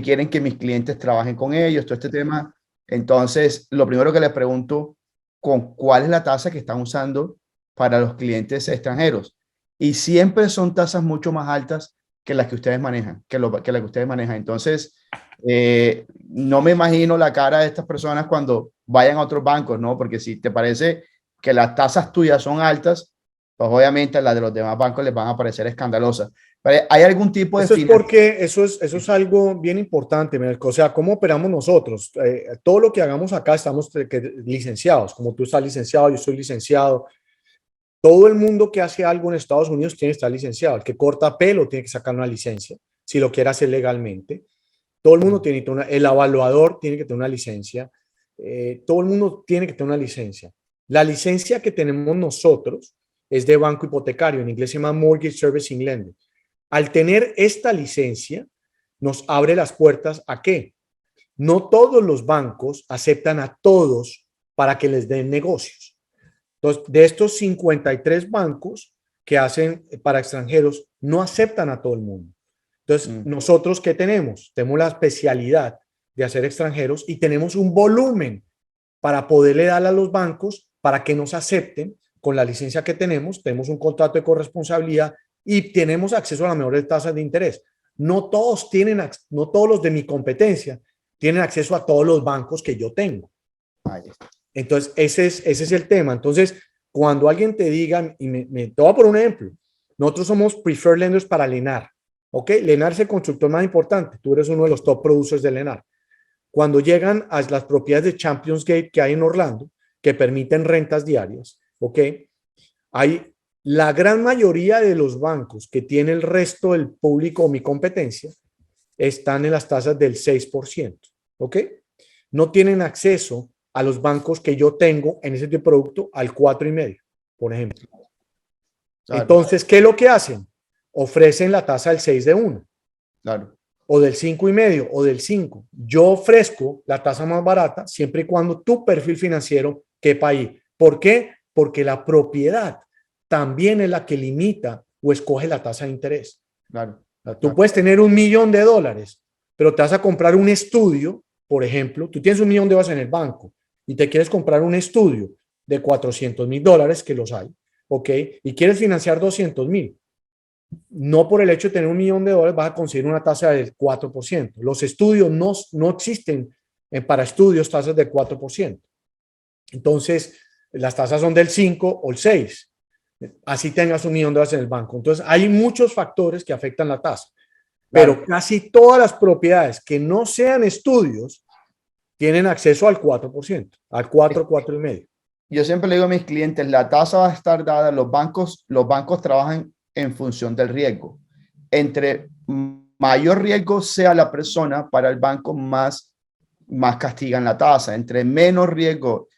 quieren que mis clientes trabajen con ellos, todo este tema. Entonces, lo primero que les pregunto, ¿cuál es la tasa que están usando para los clientes extranjeros? Y siempre son tasas mucho más altas que las que ustedes manejan, que las que ustedes manejan. Entonces, no me imagino la cara de estas personas cuando vayan a otros bancos, ¿no? Porque si te parece que las tasas tuyas son altas, pues obviamente las de los demás bancos les van a parecer escandalosas. Pero ¿hay algún tipo de Eso es porque eso es algo bien importante, o sea, ¿cómo operamos nosotros? Todo lo que hagamos acá estamos licenciados, como tú estás licenciado, yo soy licenciado. Todo el mundo que hace algo en Estados Unidos tiene que estar licenciado. El que corta pelo tiene que sacar una licencia, si lo quiere hacer legalmente. Todo el mundo tiene que tener el evaluador tiene que tener una licencia. Todo el mundo tiene que tener una licencia. La licencia que tenemos nosotros es de banco hipotecario, en inglés se llama Mortgage Servicing Lender. Al tener esta licencia, nos abre las puertas ¿a qué? No todos los bancos aceptan a todos para que les den negocios. Entonces, de estos 53 bancos que hacen para extranjeros, no aceptan a todo el mundo. Entonces, nosotros, ¿qué tenemos? Tenemos la especialidad de hacer extranjeros y tenemos un volumen para poderle dar a los bancos para que nos acepten con la licencia que tenemos. Tenemos un contrato de corresponsabilidad y tenemos acceso a las mejores tasas de interés. No todos los de mi competencia tienen acceso a todos los bancos que yo tengo. Entonces, ese es el tema. Entonces, cuando alguien te diga, y te voy a poner un ejemplo, nosotros somos preferred lenders para Lennar. ¿Ok? Lennar es el constructor más importante. Tú eres uno de los top producers de Lennar. Cuando llegan a las propiedades de Champions Gate que hay en Orlando, que permiten rentas diarias, ¿ok? Hay la gran mayoría de los bancos que tiene el resto del público o mi competencia están en las tasas del 6%, ¿ok? No tienen acceso a los bancos que yo tengo en ese tipo de producto al 4,5%, por ejemplo. Claro. Entonces, ¿qué es lo que hacen? Ofrecen la tasa del 6 de 1. Claro. O del 5,5 o del 5. Yo ofrezco la tasa más barata siempre y cuando tu perfil financiero quepa ahí. ¿Por qué? Porque la propiedad también es la que limita o escoge la tasa de interés. Claro. Tú puedes tener $1,000,000, pero te vas a comprar un estudio, por ejemplo, tú tienes $1,000,000 en el banco y te quieres comprar un estudio de $400,000, que los hay, ¿ok? Y quieres financiar 200,000. No por el hecho de tener $1,000,000 vas a conseguir una tasa del 4%. Los estudios no existen para estudios tasas del 4%. Entonces, las tasas son del 5 o el 6. Así tengas $1,000,000 en el banco. Entonces, hay muchos factores que afectan la tasa. Pero claro, casi todas las propiedades que no sean estudios tienen acceso al 4%, al 4, 4,5%. Yo siempre le digo a mis clientes, la tasa va a estar dada, los bancos trabajan en función del riesgo. Entre mayor riesgo sea la persona, para el banco más castigan la tasa. Entre menos riesgo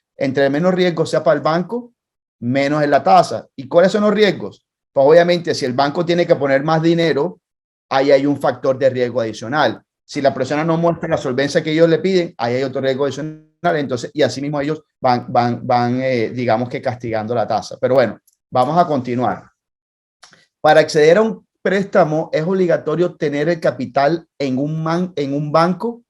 sea para el banco, menos es la tasa. ¿Y cuáles son los riesgos? Pues obviamente, si el banco tiene que poner más dinero, ahí hay un factor de riesgo adicional. Si la persona no muestra la solvencia que ellos le piden, ahí hay otro riesgo adicional. Entonces, y así mismo ellos van digamos que castigando la tasa. Pero bueno, vamos a continuar. Para acceder a un préstamo, ¿es obligatorio tener el capital en un banco?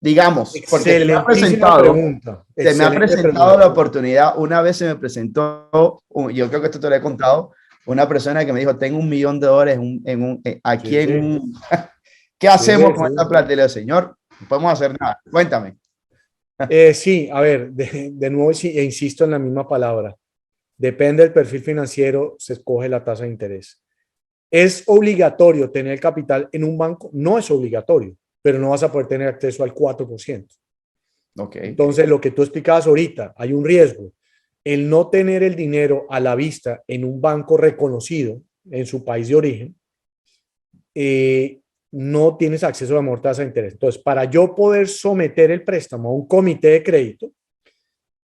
Digamos, porque se me ha presentado la oportunidad. Una vez se me presentó, yo creo que esto te lo he contado, una persona que me dijo, tengo $1,000,000 aquí en un... ¿Qué hacemos con esta plata? Y le digo, señor, no podemos hacer nada. Cuéntame. Sí, a ver, de nuevo insisto en la misma palabra. Depende del perfil financiero, se escoge la tasa de interés. ¿Es obligatorio tener capital en un banco? No es obligatorio, pero no vas a poder tener acceso al 4%. Okay. Entonces, lo que tú explicabas ahorita, hay un riesgo. el no tener el dinero a la vista en un banco reconocido en su país de origen, no tienes acceso a la mejor tasa de interés. Entonces, para yo poder someter el préstamo a un comité de crédito,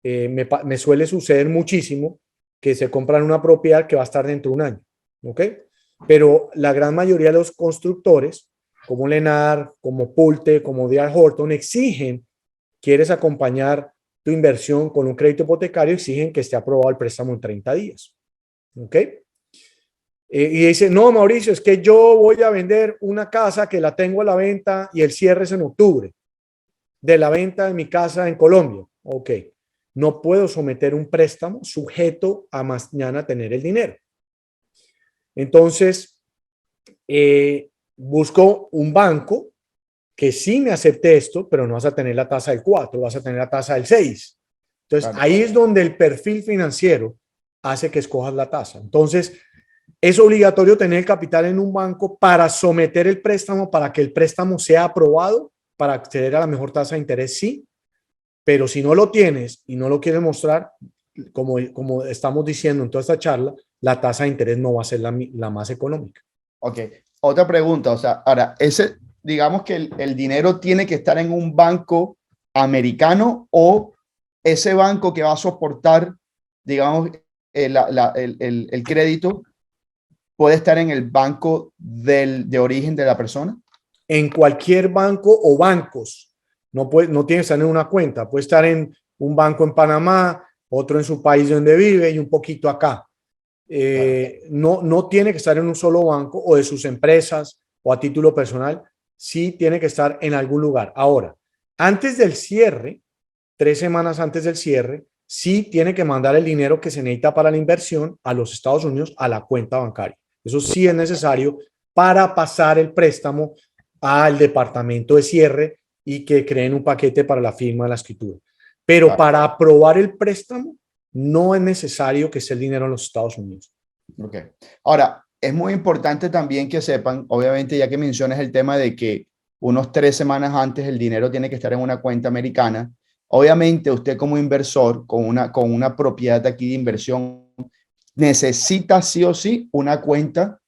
me suele suceder muchísimo que se compran una propiedad que va a estar dentro de un año, ¿ok? Pero la gran mayoría de los constructores, como Lennar, como Pulte, como D.R. Horton, exigen, quieres acompañar tu inversión con un crédito hipotecario, exigen que esté aprobado el préstamo en 30 días, ¿ok? Y dice, no, Mauricio, es que yo voy a vender una casa que la tengo a la venta y el cierre es en octubre, de la venta de mi casa en Colombia. Ok, no puedo someter un préstamo sujeto a mañana tener el dinero. Entonces, busco un banco que sí me acepte esto, pero no vas a tener la tasa del 4, vas a tener la tasa del 6. Entonces, claro, ahí es donde el perfil financiero hace que escojas la tasa. Entonces, es obligatorio tener el capital en un banco para someter el préstamo, para que el préstamo sea aprobado, para acceder a la mejor tasa de interés, sí. Pero si no lo tienes y no lo quieres mostrar, como estamos diciendo en toda esta charla, la tasa de interés no va a ser la más económica. Ok, otra pregunta, o sea, ahora, digamos que el dinero tiene que estar en un banco americano o ese banco que va a soportar, digamos, el crédito puede estar en el banco de origen de la persona. En cualquier banco o bancos, no tiene que estar en una cuenta, puede estar en un banco en Panamá, otro en su país donde vive y un poquito acá. No tiene que estar en un solo banco o de sus empresas o a título personal, sí tiene que estar en algún lugar. Ahora, antes del cierre, 3 semanas antes del cierre, sí tiene que mandar el dinero que se necesita para la inversión a los Estados Unidos a la cuenta bancaria. Eso sí es necesario para pasar el préstamo al departamento de cierre y que creen un paquete para la firma de la escritura. Pero para aprobar el préstamo, no es necesario que esté el dinero en los Estados Unidos. Ok. Ahora, es muy importante también que sepan, obviamente, ya que mencionas el tema de que unos 3 semanas antes el dinero tiene que estar en una cuenta americana. Obviamente, usted como inversor con una propiedad aquí de inversión necesita sí o sí una cuenta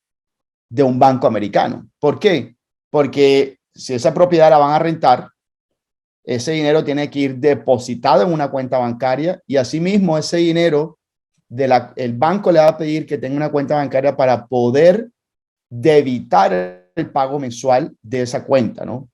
de un banco americano. ¿Por qué? Porque si esa propiedad la van a rentar, ese dinero tiene que ir depositado en una cuenta bancaria y asimismo ese dinero el banco le va a pedir que tenga una cuenta bancaria para poder debitar el pago mensual de esa cuenta, ¿no?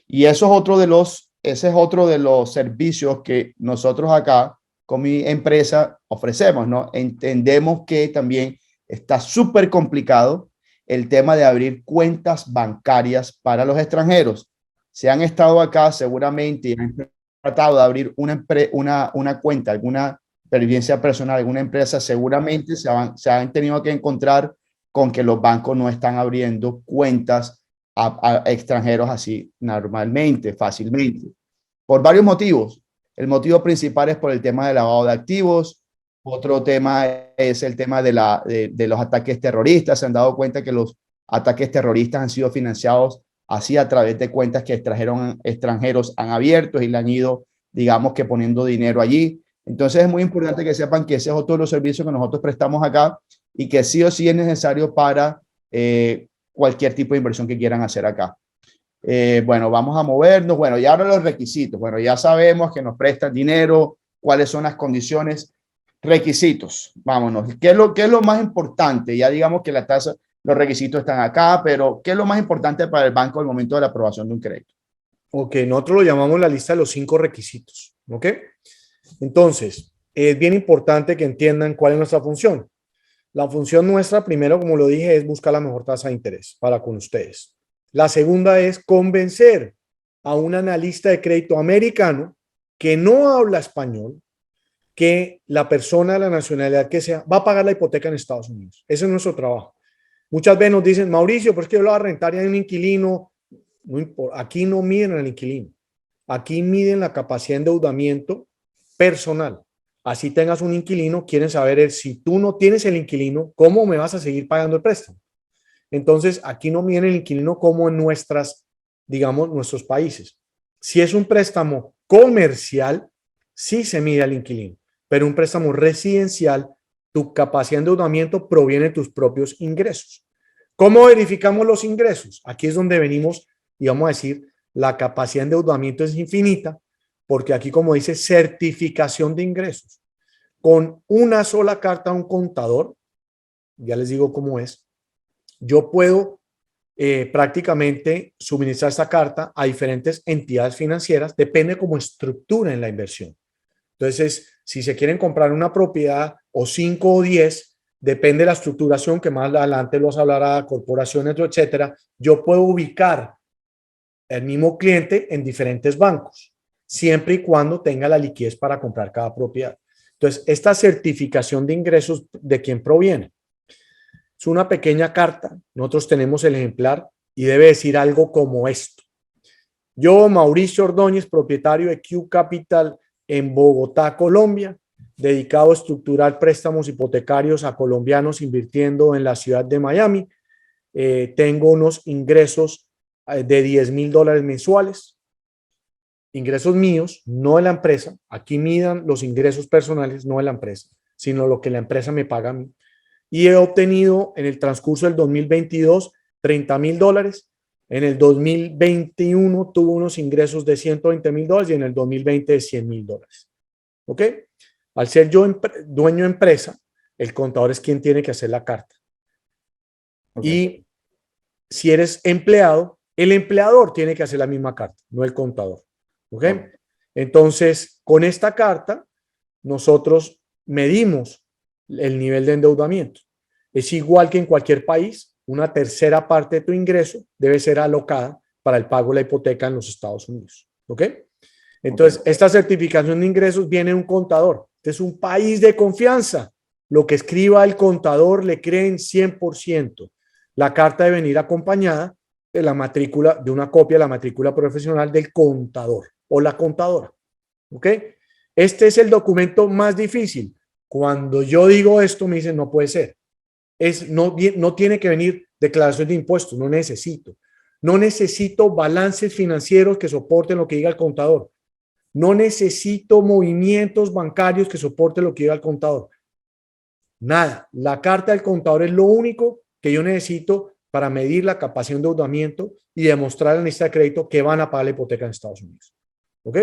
Y eso es ese es otro de los servicios que nosotros acá con mi empresa ofrecemos, ¿no? Entendemos que también está súper complicado el tema de abrir cuentas bancarias para los extranjeros. Si han estado acá seguramente y han tratado de abrir una cuenta, alguna experiencia personal, alguna empresa, seguramente se han tenido que encontrar con que los bancos no están abriendo cuentas a extranjeros así normalmente, fácilmente, por varios motivos. El motivo principal es por el tema del lavado de activos. Otro tema es el tema de los ataques terroristas. Se han dado cuenta que los ataques terroristas han sido financiados así a través de cuentas que extranjeros han abierto y le han ido, digamos que poniendo dinero allí. Entonces es muy importante que sepan que ese es otro de los servicios que nosotros prestamos acá y que sí o sí es necesario para cualquier tipo de inversión que quieran hacer acá. Bueno, vamos a movernos. Bueno, y ahora los requisitos. Bueno, ya sabemos que nos prestan dinero, cuáles son las condiciones, requisitos. Vámonos. ¿Qué es lo más importante? Ya digamos que la tasa, los requisitos están acá, pero ¿qué es lo más importante para el banco al momento de la aprobación de un crédito? Ok, nosotros lo llamamos la lista de los 5 requisitos. Ok, entonces, es bien importante que entiendan cuál es nuestra función. La función nuestra, primero, como lo dije, es buscar la mejor tasa de interés para con ustedes. La segunda es convencer a un analista de crédito americano que no habla español, que la persona de la nacionalidad que sea va a pagar la hipoteca en Estados Unidos. Ese es nuestro trabajo. Muchas veces nos dicen, Mauricio, pero es que yo lo voy a rentar y hay un inquilino. No importa, aquí no miden al inquilino. Aquí miden la capacidad de endeudamiento personal. Así tengas un inquilino, quieren saber si tú no tienes el inquilino, ¿cómo me vas a seguir pagando el préstamo? Entonces, aquí no miden el inquilino como en nuestros países. Si es un préstamo comercial, sí se mide al inquilino. pero un préstamo residencial, tu capacidad de endeudamiento proviene de tus propios ingresos. ¿Cómo verificamos los ingresos? Aquí es donde venimos y vamos a decir, la capacidad de endeudamiento es infinita, porque aquí, como dice, certificación de ingresos. Con una sola carta a un contador, ya les digo cómo es, yo puedo prácticamente suministrar esta carta a diferentes entidades financieras, depende cómo estructuren la inversión. Entonces, si se quieren comprar una propiedad o 5 o 10, depende de la estructuración, que más adelante los hablará, corporaciones, etcétera, yo puedo ubicar el mismo cliente en diferentes bancos, siempre y cuando tenga la liquidez para comprar cada propiedad. Entonces, esta certificación de ingresos, ¿de quién proviene? Es una pequeña carta, nosotros tenemos el ejemplar y debe decir algo como esto. Yo, Mauricio Ordóñez, propietario de Q Capital en Bogotá, Colombia, dedicado a estructurar préstamos hipotecarios a colombianos invirtiendo en la ciudad de Miami. Tengo unos ingresos de $10,000 mensuales, ingresos míos, no de la empresa. Aquí midan los ingresos personales, no de la empresa, sino lo que la empresa me paga a mí. Y he obtenido en el transcurso del 2022 $30,000. En el 2021 tuvo unos ingresos de $120,000 y en el 2020 de $100,000. ¿Ok? Al ser yo dueño de empresa, el contador es quien tiene que hacer la carta. Okay. Y si eres empleado, el empleador tiene que hacer la misma carta, no el contador. ¿Ok? Okay. Entonces, con esta carta, nosotros medimos el nivel de endeudamiento. Es igual que en cualquier país, una tercera parte de tu ingreso debe ser alocada para el pago de la hipoteca en los Estados Unidos. ¿Ok? Entonces, esta certificación de ingresos viene de un contador. Este es un país de confianza. Lo que escriba el contador le creen 100%. La carta debe venir acompañada de la matrícula, de una copia de la matrícula profesional del contador o la contadora. ¿Ok? Este es el documento más difícil. Cuando yo digo esto, me dicen, no puede ser. No tiene que venir declaración de impuestos, no necesito. No necesito balances financieros que soporten lo que diga el contador. No necesito movimientos bancarios que soporten lo que diga el contador. Nada. La carta del contador es lo único que yo necesito para medir la capacidad de endeudamiento y demostrar en la lista de crédito que van a pagar la hipoteca en Estados Unidos. ¿Ok?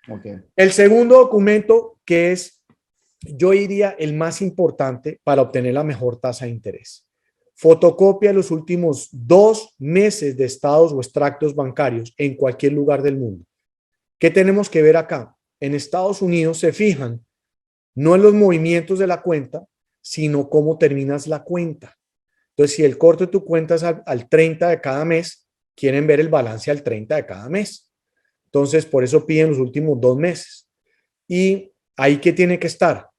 Okay. El segundo documento, que es, yo diría, el más importante para obtener la mejor tasa de interés. Fotocopia de los últimos 2 meses de estados o extractos bancarios en cualquier lugar del mundo. ¿Qué tenemos que ver acá? En Estados Unidos se fijan no en los movimientos de la cuenta, sino cómo terminas la cuenta. Entonces, si el corte de tu cuenta es al 30 de cada mes, quieren ver el balance al 30 de cada mes. Entonces, por eso piden los últimos 2 meses. Y ahí, ¿qué tiene que estar?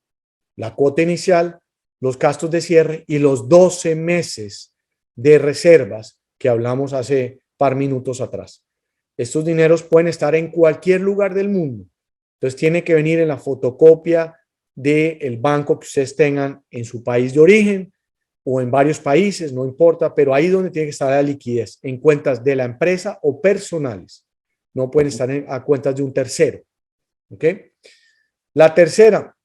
La cuota inicial, los gastos de cierre y los 12 meses de reservas que hablamos hace par minutos atrás. Estos dineros pueden estar en cualquier lugar del mundo. Entonces, tiene que venir en la fotocopia del banco que ustedes tengan en su país de origen o en varios países, no importa, pero ahí donde tiene que estar la liquidez, en cuentas de la empresa o personales. No pueden estar a cuentas de un tercero. ¿Ok? La tercera,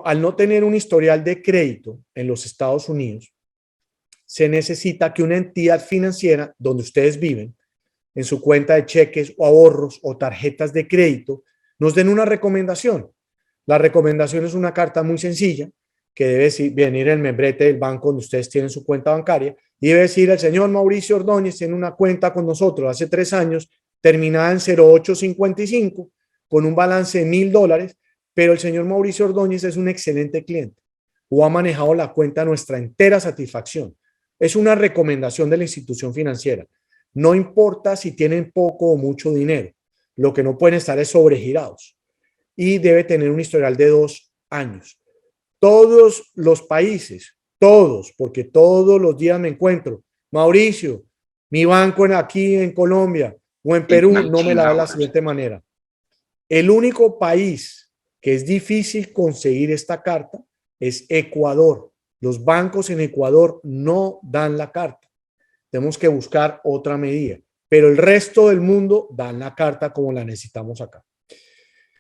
al no tener un historial de crédito en los Estados Unidos, se necesita que una entidad financiera donde ustedes viven, en su cuenta de cheques o ahorros o tarjetas de crédito, nos den una recomendación. La recomendación es una carta muy sencilla que debe venir el membrete del banco donde ustedes tienen su cuenta bancaria y debe decir: el señor Mauricio Ordóñez tiene una cuenta con nosotros hace 3 años terminada en 0855 con un balance de $1,000, pero el señor Mauricio Ordóñez es un excelente cliente o ha manejado la cuenta a nuestra entera satisfacción. Es una recomendación de la institución financiera. No importa si tienen poco o mucho dinero, lo que no pueden estar es sobregirados y debe tener un historial de 2 años. Todos los países, todos, porque todos los días me encuentro, Mauricio, mi banco aquí en Colombia o en Perú no me la da de la siguiente manera. El único país que es difícil conseguir esta carta es Ecuador. Los bancos en Ecuador no dan la carta. Tenemos que buscar otra medida, pero el resto del mundo dan la carta como la necesitamos acá.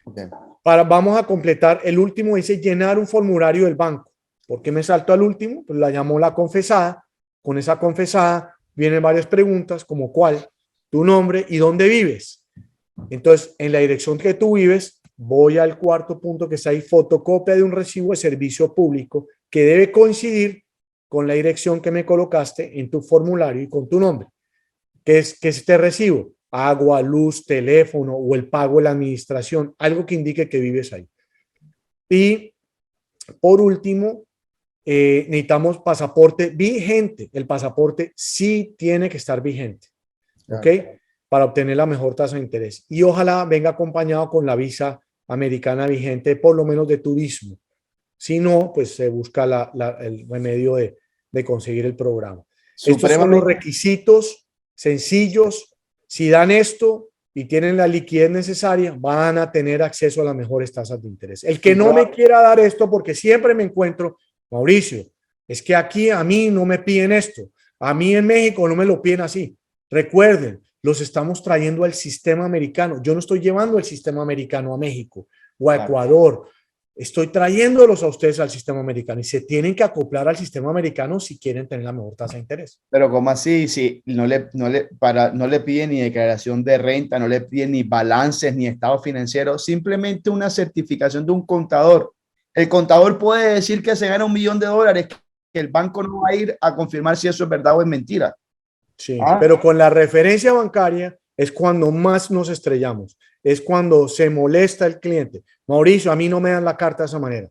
Okay. Vamos a completar el último, dice llenar un formulario del banco. ¿Por qué me salto al último? Pues la llamó la confesada. Con esa confesada vienen varias preguntas, como cuál, tu nombre y dónde vives. Entonces, en la dirección que tú vives, voy al cuarto punto que está ahí, fotocopia de un recibo de servicio público que debe coincidir con la dirección que me colocaste en tu formulario y con tu nombre. ¿Qué es este recibo? Agua, luz, teléfono o el pago de la administración, algo que indique que vives ahí. Y por último, necesitamos pasaporte vigente. El pasaporte sí tiene que estar vigente, ¿ok? Para obtener la mejor tasa de interés. Y ojalá venga acompañado con la visa americana vigente, por lo menos de turismo. Si no, pues se busca el remedio de conseguir el programa. Estos son los requisitos sencillos. Si dan esto y tienen la liquidez necesaria, van a tener acceso a las mejores tasas de interés. El que no me quiera dar esto, porque siempre me encuentro, Mauricio, es que aquí a mí no me piden esto. A mí en México no me lo piden así. Recuerden, los estamos trayendo al sistema americano. Yo no estoy llevando el sistema americano a México o a Ecuador. Estoy trayéndolos a ustedes al sistema americano y se tienen que acoplar al sistema americano si quieren tener la mejor tasa de interés. Pero ¿cómo así? Si no le piden ni declaración de renta, no le piden ni balances, ni estado financiero, simplemente una certificación de un contador. El contador puede decir que se gana $1.000.000, que el banco no va a ir a confirmar si eso es verdad o es mentira. Sí, pero con la referencia bancaria es cuando más nos estrellamos, es cuando se molesta el cliente. Mauricio, a mí no me dan la carta de esa manera.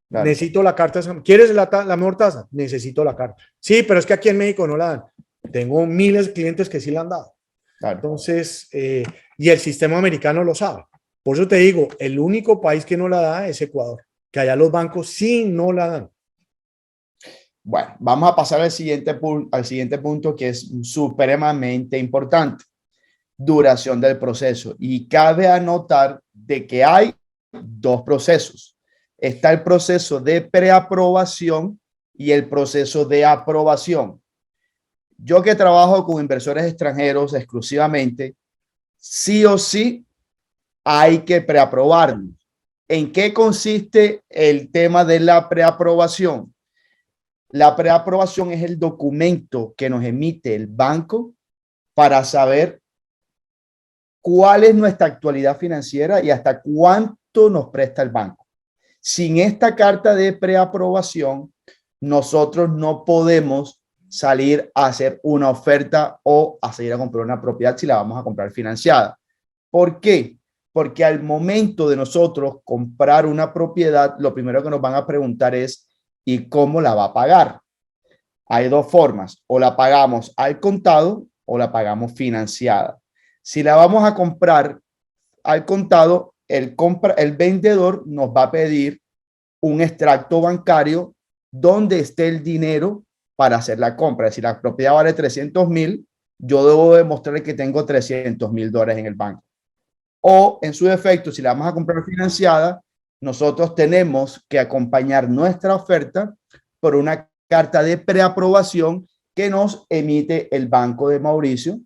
Claro. Necesito la carta. ¿Quieres la mejor tasa? Necesito la carta. Sí, pero es que aquí en México no la dan. Tengo miles de clientes que sí la han dado. Claro. Entonces, y el sistema americano lo sabe. Por eso te digo, el único país que no la da es Ecuador, que allá los bancos sí no la dan. Bueno, vamos a pasar al siguiente punto que es supremamente importante. Duración del proceso. Y cabe anotar de que hay dos procesos. Está el proceso de preaprobación y el proceso de aprobación. Yo que trabajo con inversores extranjeros exclusivamente, sí o sí hay que preaprobarlos. ¿En qué consiste el tema de la preaprobación? La preaprobación es el documento que nos emite el banco para saber cuál es nuestra actualidad financiera y hasta cuánto nos presta el banco. Sin esta carta de preaprobación, nosotros no podemos salir a hacer una oferta o a salir a comprar una propiedad si la vamos a comprar financiada. ¿Por qué? Porque al momento de nosotros comprar una propiedad, lo primero que nos van a preguntar es ¿y cómo la va a pagar? Hay dos formas, o la pagamos al contado o la pagamos financiada. Si la vamos a comprar al contado, el vendedor nos va a pedir un extracto bancario donde esté el dinero para hacer la compra. Si la propiedad vale 300,000, yo debo demostrar que tengo $300,000 en el banco. O en su defecto, si la vamos a comprar financiada, nosotros tenemos que acompañar nuestra oferta por una carta de preaprobación que nos emite el banco de Mauricio,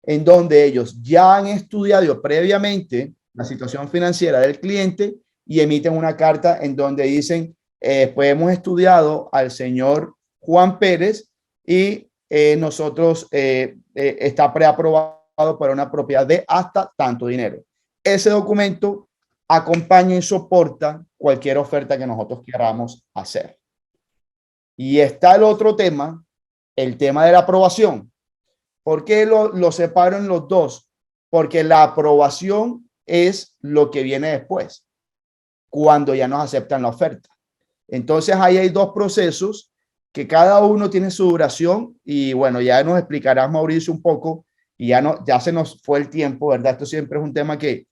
en donde ellos ya han estudiado previamente la situación financiera del cliente y emiten una carta en donde dicen, pues hemos estudiado al señor Juan Pérez y nosotros está preaprobado para una propiedad de hasta tanto dinero. Ese documento acompaña y soporta cualquier oferta que nosotros queramos hacer. Y está el otro tema, el tema de la aprobación. ¿Por qué lo separo en los dos? Porque la aprobación es lo que viene después, cuando ya nos aceptan la oferta. Entonces ahí hay dos procesos que cada uno tiene su duración y bueno, ya nos explicarás Mauricio un poco y ya se nos fue el tiempo, ¿verdad? Esto siempre es un tema que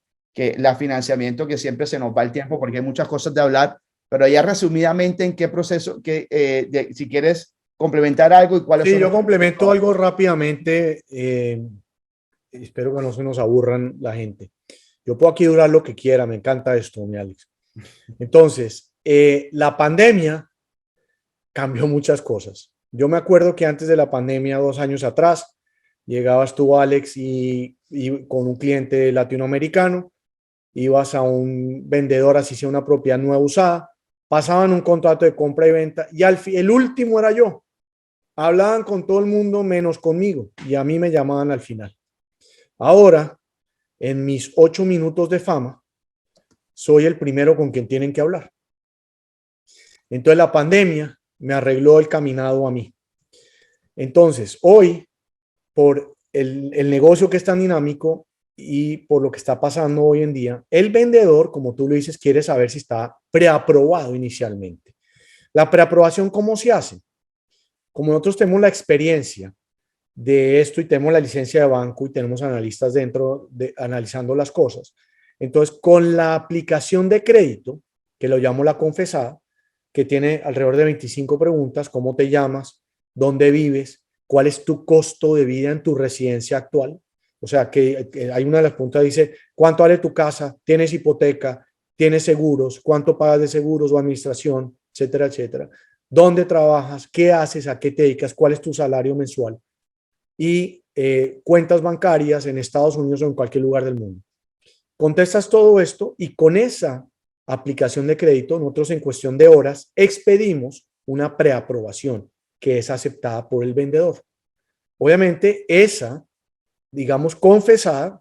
la financiamiento que siempre se nos va el tiempo porque hay muchas cosas de hablar, pero ya resumidamente en qué proceso, si quieres complementar algo y cuáles son. Sí, yo complemento algo rápidamente. Espero que no se nos aburran la gente. Yo puedo aquí durar lo que quiera, me encanta esto, mi Alex. Entonces, la pandemia cambió muchas cosas. Yo me acuerdo que antes de la pandemia, 2 años atrás, llegabas tú, Alex, y con un cliente latinoamericano ibas a un vendedor, así sea una propiedad nueva usada, pasaban un contrato de compra y venta y el último era yo. Hablaban con todo el mundo menos conmigo y a mí me llamaban al final. Ahora, en mis 8 minutos de fama, soy el primero con quien tienen que hablar. Entonces la pandemia me arregló el caminado a mí. Entonces, hoy, por el negocio que es tan dinámico y por lo que está pasando hoy en día, el vendedor, como tú lo dices, quiere saber si está preaprobado inicialmente. La preaprobación, ¿cómo se hace? Como nosotros tenemos la experiencia de esto y tenemos la licencia de banco y tenemos analistas dentro de analizando las cosas, entonces con la aplicación de crédito, que lo llamo la confesada, que tiene alrededor de 25 preguntas: cómo te llamas, dónde vives, cuál es tu costo de vida en tu residencia actual. O sea, que hay una de las preguntas que dice: ¿cuánto vale tu casa? ¿Tienes hipoteca? ¿Tienes seguros? ¿Cuánto pagas de seguros o administración? Etcétera, etcétera. ¿Dónde trabajas? ¿Qué haces? ¿A qué te dedicas? ¿Cuál es tu salario mensual? Y cuentas bancarias en Estados Unidos o en cualquier lugar del mundo. Contestas todo esto y con esa aplicación de crédito, nosotros en cuestión de horas expedimos una preaprobación que es aceptada por el vendedor. Obviamente, esa, digamos, confesada,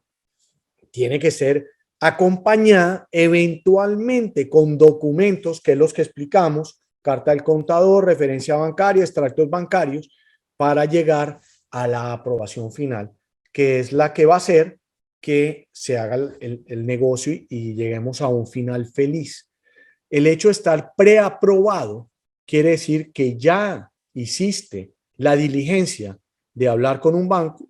tiene que ser acompañada eventualmente con documentos, que es los que explicamos: carta del contador, referencia bancaria, extractos bancarios, para llegar a la aprobación final, que es la que va a hacer que se haga el negocio y lleguemos a un final feliz. El hecho de estar preaprobado quiere decir que ya hiciste la diligencia de hablar con un banco,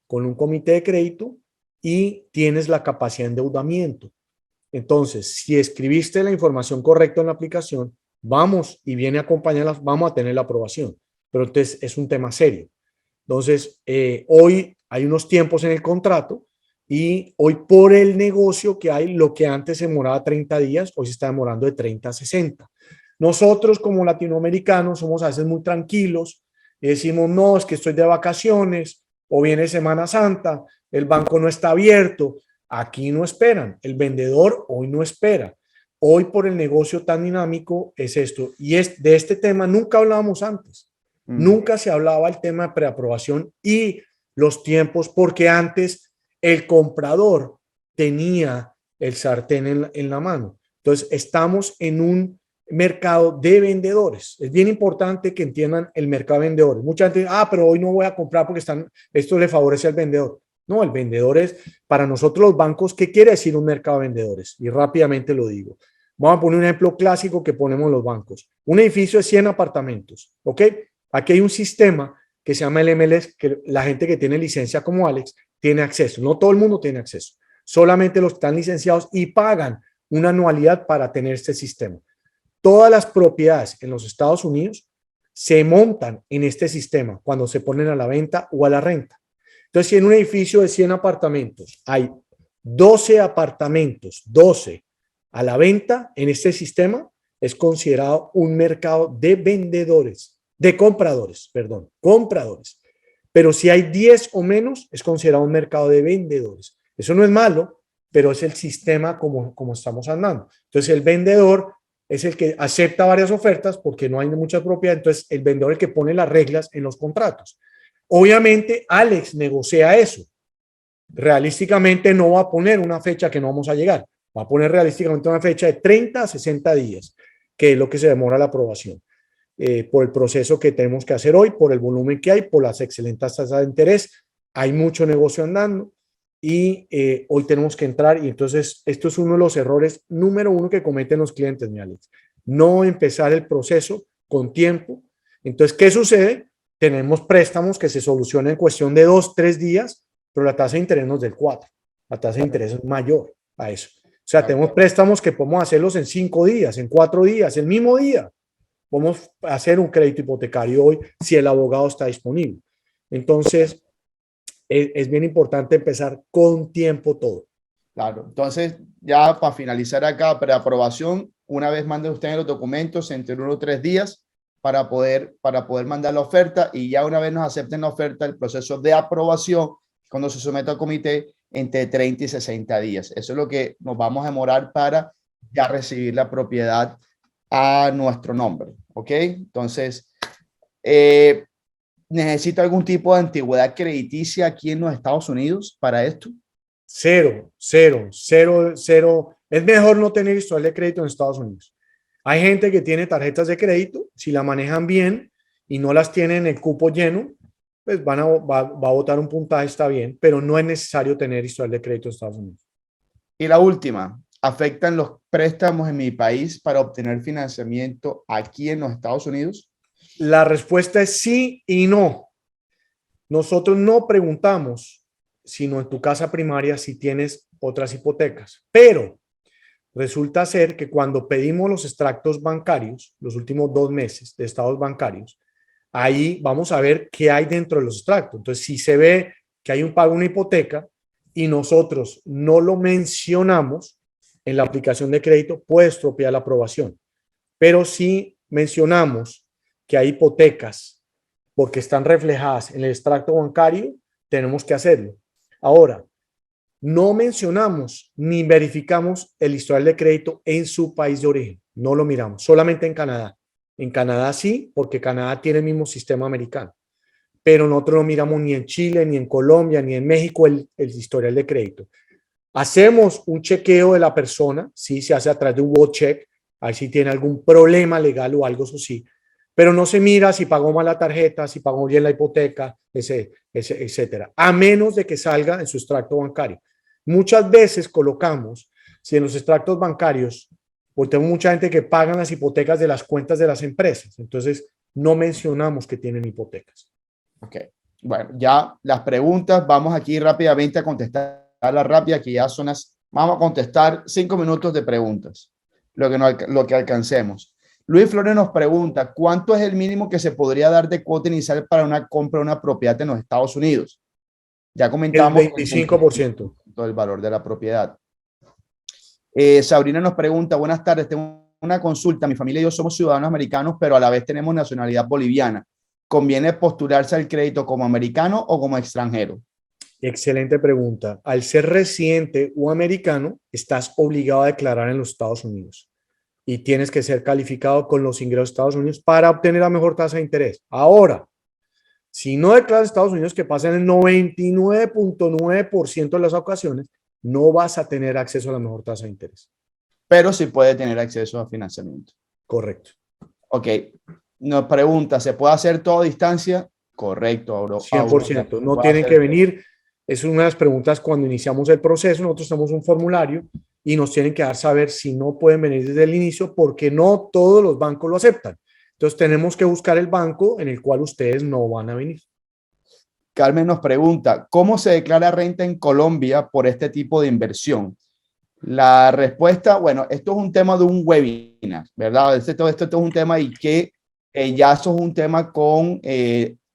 con un comité de crédito, y tienes la capacidad de endeudamiento. Entonces, si escribiste la información correcta en la aplicación, vamos y viene acompañada, vamos a tener la aprobación. Pero entonces es un tema serio. Entonces, hoy hay unos tiempos en el contrato y hoy, por el negocio que hay, lo que antes se demoraba 30 días, hoy se está demorando de 30 a 60. Nosotros como latinoamericanos somos a veces muy tranquilos y decimos: no, es que estoy de vacaciones o viene Semana Santa, el banco no está abierto. Aquí no esperan, el vendedor hoy no espera. Hoy, por el negocio tan dinámico, es esto. Y de este tema nunca hablábamos antes. Nunca se hablaba el tema de preaprobación y los tiempos, porque antes el comprador tenía el sartén en la mano. Entonces, estamos en un mercado de vendedores. Es bien importante que entiendan el mercado de vendedores. Mucha gente dice: pero hoy no voy a comprar porque esto le favorece al vendedor. No, el vendedor es, para nosotros los bancos, ¿qué quiere decir un mercado de vendedores? Y rápidamente lo digo. Vamos a poner un ejemplo clásico que ponemos los bancos. Un edificio de 100 apartamentos, ¿ok? Aquí hay un sistema que se llama el MLS, que la gente que tiene licencia como Alex tiene acceso. No todo el mundo tiene acceso. Solamente los que están licenciados y pagan una anualidad para tener este sistema. Todas las propiedades en los Estados Unidos se montan en este sistema cuando se ponen a la venta o a la renta. Entonces, si en un edificio de 100 apartamentos hay 12 apartamentos, 12 a la venta en este sistema, es considerado un mercado de vendedores, de compradores, perdón, compradores. Pero si hay 10 o menos, es considerado un mercado de vendedores. Eso no es malo, pero es el sistema como estamos andando. Entonces, el vendedor es el que acepta varias ofertas porque no hay mucha propiedad. Entonces, el vendedor es el que pone las reglas en los contratos. Obviamente, Alex negocia eso. Realísticamente no va a poner una fecha que no vamos a llegar. Va a poner realísticamente una fecha de 30 a 60 días, que es lo que se demora la aprobación. Por el proceso que tenemos que hacer hoy, por el volumen que hay, por las excelentes tasas de interés. Hay mucho negocio andando y hoy tenemos que entrar. Y entonces, esto es uno de los errores número uno que cometen los clientes, mi Alex. No empezar el proceso con tiempo. Entonces, ¿qué sucede? Tenemos préstamos que se solucionan en cuestión de 2, 3 días, pero la tasa de interés nos del 4. La tasa de interés es mayor a eso. O sea, tenemos préstamos que podemos hacerlos en 5 días, en 4 días, el mismo día. Podemos hacer un crédito hipotecario hoy si el abogado está disponible. Entonces, es bien importante empezar con tiempo todo. Claro, entonces ya para finalizar acá, preaprobación, una vez manden ustedes los documentos entre 1 o 3 días para poder mandar la oferta, y ya una vez nos acepten la oferta, el proceso de aprobación, cuando se someta al comité, entre 30 y 60 días. Eso es lo que nos vamos a demorar para ya recibir la propiedad a nuestro nombre, ¿ok? Entonces, ¿necesito algún tipo de antigüedad crediticia aquí en los Estados Unidos para esto? Cero, cero, cero, cero. Es mejor no tener historial de crédito en Estados Unidos. Hay gente que tiene tarjetas de crédito, si la manejan bien y no las tienen el cupo lleno, pues va a botar un puntaje, está bien, pero no es necesario tener historial de crédito en Estados Unidos. Y la última, ¿afectan los préstamos en mi país para obtener financiamiento aquí en los Estados Unidos? La respuesta es sí y no. Nosotros no preguntamos, sino en tu casa primaria, si tienes otras hipotecas, pero resulta ser que cuando pedimos los extractos bancarios, los últimos 2 meses de estados bancarios, ahí vamos a ver qué hay dentro de los extractos. Entonces, si se ve que hay un pago de una hipoteca y nosotros no lo mencionamos en la aplicación de crédito, puede estropear la aprobación. Pero si mencionamos que hay hipotecas porque están reflejadas en el extracto bancario, tenemos que hacerlo. Ahora, no mencionamos ni verificamos el historial de crédito en su país de origen. No lo miramos, solamente en Canadá. En Canadá sí, porque Canadá tiene el mismo sistema americano. Pero nosotros no miramos ni en Chile, ni en Colombia, ni en México el historial de crédito. Hacemos un chequeo de la persona, sí, se hace a través de un WOD check, ahí si tiene algún problema legal o algo, eso sí, pero no se mira si pagó mal la tarjeta, si pagó bien la hipoteca, etcétera, a menos de que salga en su extracto bancario. Muchas veces colocamos, si en los extractos bancarios, porque tengo mucha gente que pagan las hipotecas de las cuentas de las empresas, entonces no mencionamos que tienen hipotecas. Ok, bueno, ya las preguntas, vamos aquí rápidamente a contestarlas rápidas, que ya son vamos a contestar 5 minutos de preguntas, lo que alcancemos. Luis Flores nos pregunta, ¿cuánto es el mínimo que se podría dar de cuota inicial para una compra de una propiedad en los Estados Unidos? Ya comentamos el 25% del valor de la propiedad. Sabrina nos pregunta, buenas tardes, tengo una consulta, mi familia y yo somos ciudadanos americanos, pero a la vez tenemos nacionalidad boliviana. ¿Conviene postularse al crédito como americano o como extranjero? Excelente pregunta. Al ser residente o americano, estás obligado a declarar en los Estados Unidos y tienes que ser calificado con los ingresos de Estados Unidos para obtener la mejor tasa de interés. Ahora, si no declaras en Estados Unidos, que pasa en el 99.9% de las ocasiones, no vas a tener acceso a la mejor tasa de interés. Pero sí puede tener acceso a financiamiento. Correcto. Ok. Nos pregunta, ¿se puede hacer todo a distancia? Correcto, Auro. 100%. No tienen que venir. Es una de las preguntas cuando iniciamos el proceso. Nosotros tenemos un formulario y nos tienen que dar saber si no pueden venir desde el inicio porque no todos los bancos lo aceptan. Entonces tenemos que buscar el banco en el cual ustedes no van a venir. Carmen nos pregunta, ¿cómo se declara renta en Colombia por este tipo de inversión? La respuesta, bueno, esto es un tema de un webinar, ¿verdad? Esto es un tema y que ya eso es un tema con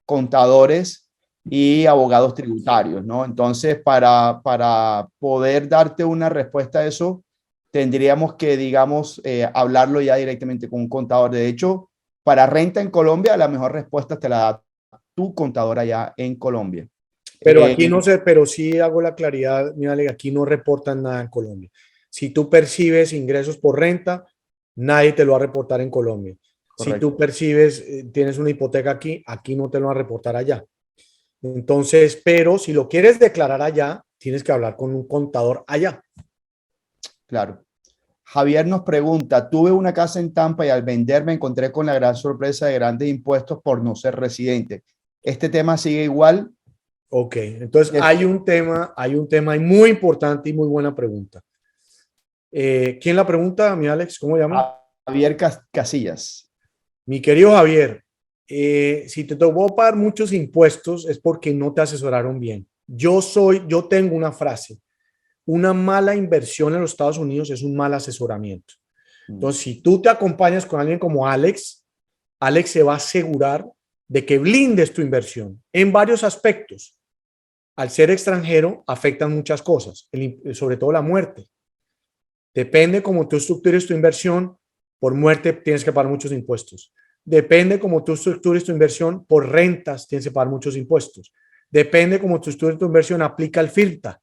contadores y abogados tributarios, ¿no? Entonces, para poder darte una respuesta a eso, tendríamos que, digamos, hablarlo ya directamente con un contador. De hecho, para renta en Colombia, la mejor respuesta te la da tu contador allá en Colombia. Pero aquí no sé, pero sí hago la claridad, mira, aquí no reportan nada en Colombia. Si tú percibes ingresos por renta, nadie te lo va a reportar en Colombia. Correcto. Si tú percibes, tienes una hipoteca aquí, aquí no te lo van a reportar allá. Entonces, pero si lo quieres declarar allá, tienes que hablar con un contador allá. Claro. Javier nos pregunta, tuve una casa en Tampa y al vender me encontré con la gran sorpresa de grandes impuestos por no ser residente. ¿Este tema sigue igual? Ok, entonces hay un tema muy importante y muy buena pregunta. ¿Quién la pregunta, mi Alex? ¿Cómo llama? Javier Casillas. Mi querido Javier, si te tocó pagar muchos impuestos es porque no te asesoraron bien. Yo tengo una frase, una mala inversión en los Estados Unidos es un mal asesoramiento. Entonces, si tú te acompañas con alguien como Alex, Alex se va a asegurar de que blindes tu inversión en varios aspectos. Al ser extranjero, afectan muchas cosas, sobre todo la muerte. Depende cómo tú estructures tu inversión, por muerte tienes que pagar muchos impuestos. Depende cómo tú estructures tu inversión, por rentas tienes que pagar muchos impuestos. Depende cómo tú estructures tu inversión, aplica el FIRTA.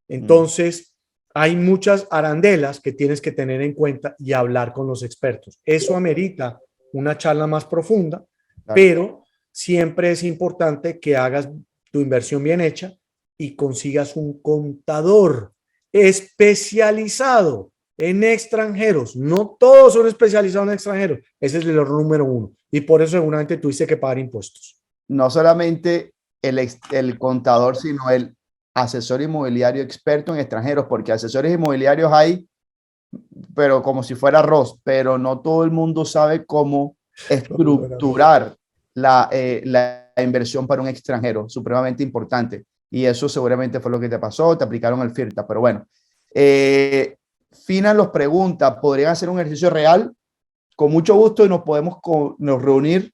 Entonces, hay muchas arandelas que tienes que tener en cuenta y hablar con los expertos. Eso amerita una charla más profunda, pero siempre es importante que hagas tu inversión bien hecha y consigas un contador especializado en extranjeros. No todos son especializados en extranjeros. Ese es el error número uno. Y por eso seguramente tuviste que pagar impuestos. No solamente el contador, sino el asesor inmobiliario experto en extranjeros, porque asesores inmobiliarios hay, pero como si fuera arroz, pero no todo el mundo sabe cómo estructurar la inversión para un extranjero, supremamente importante. Y eso seguramente fue lo que te pasó, te aplicaron el FIRTA, pero bueno. Fina nos pregunta, ¿podrían hacer un ejercicio real? Con mucho gusto y nos reunir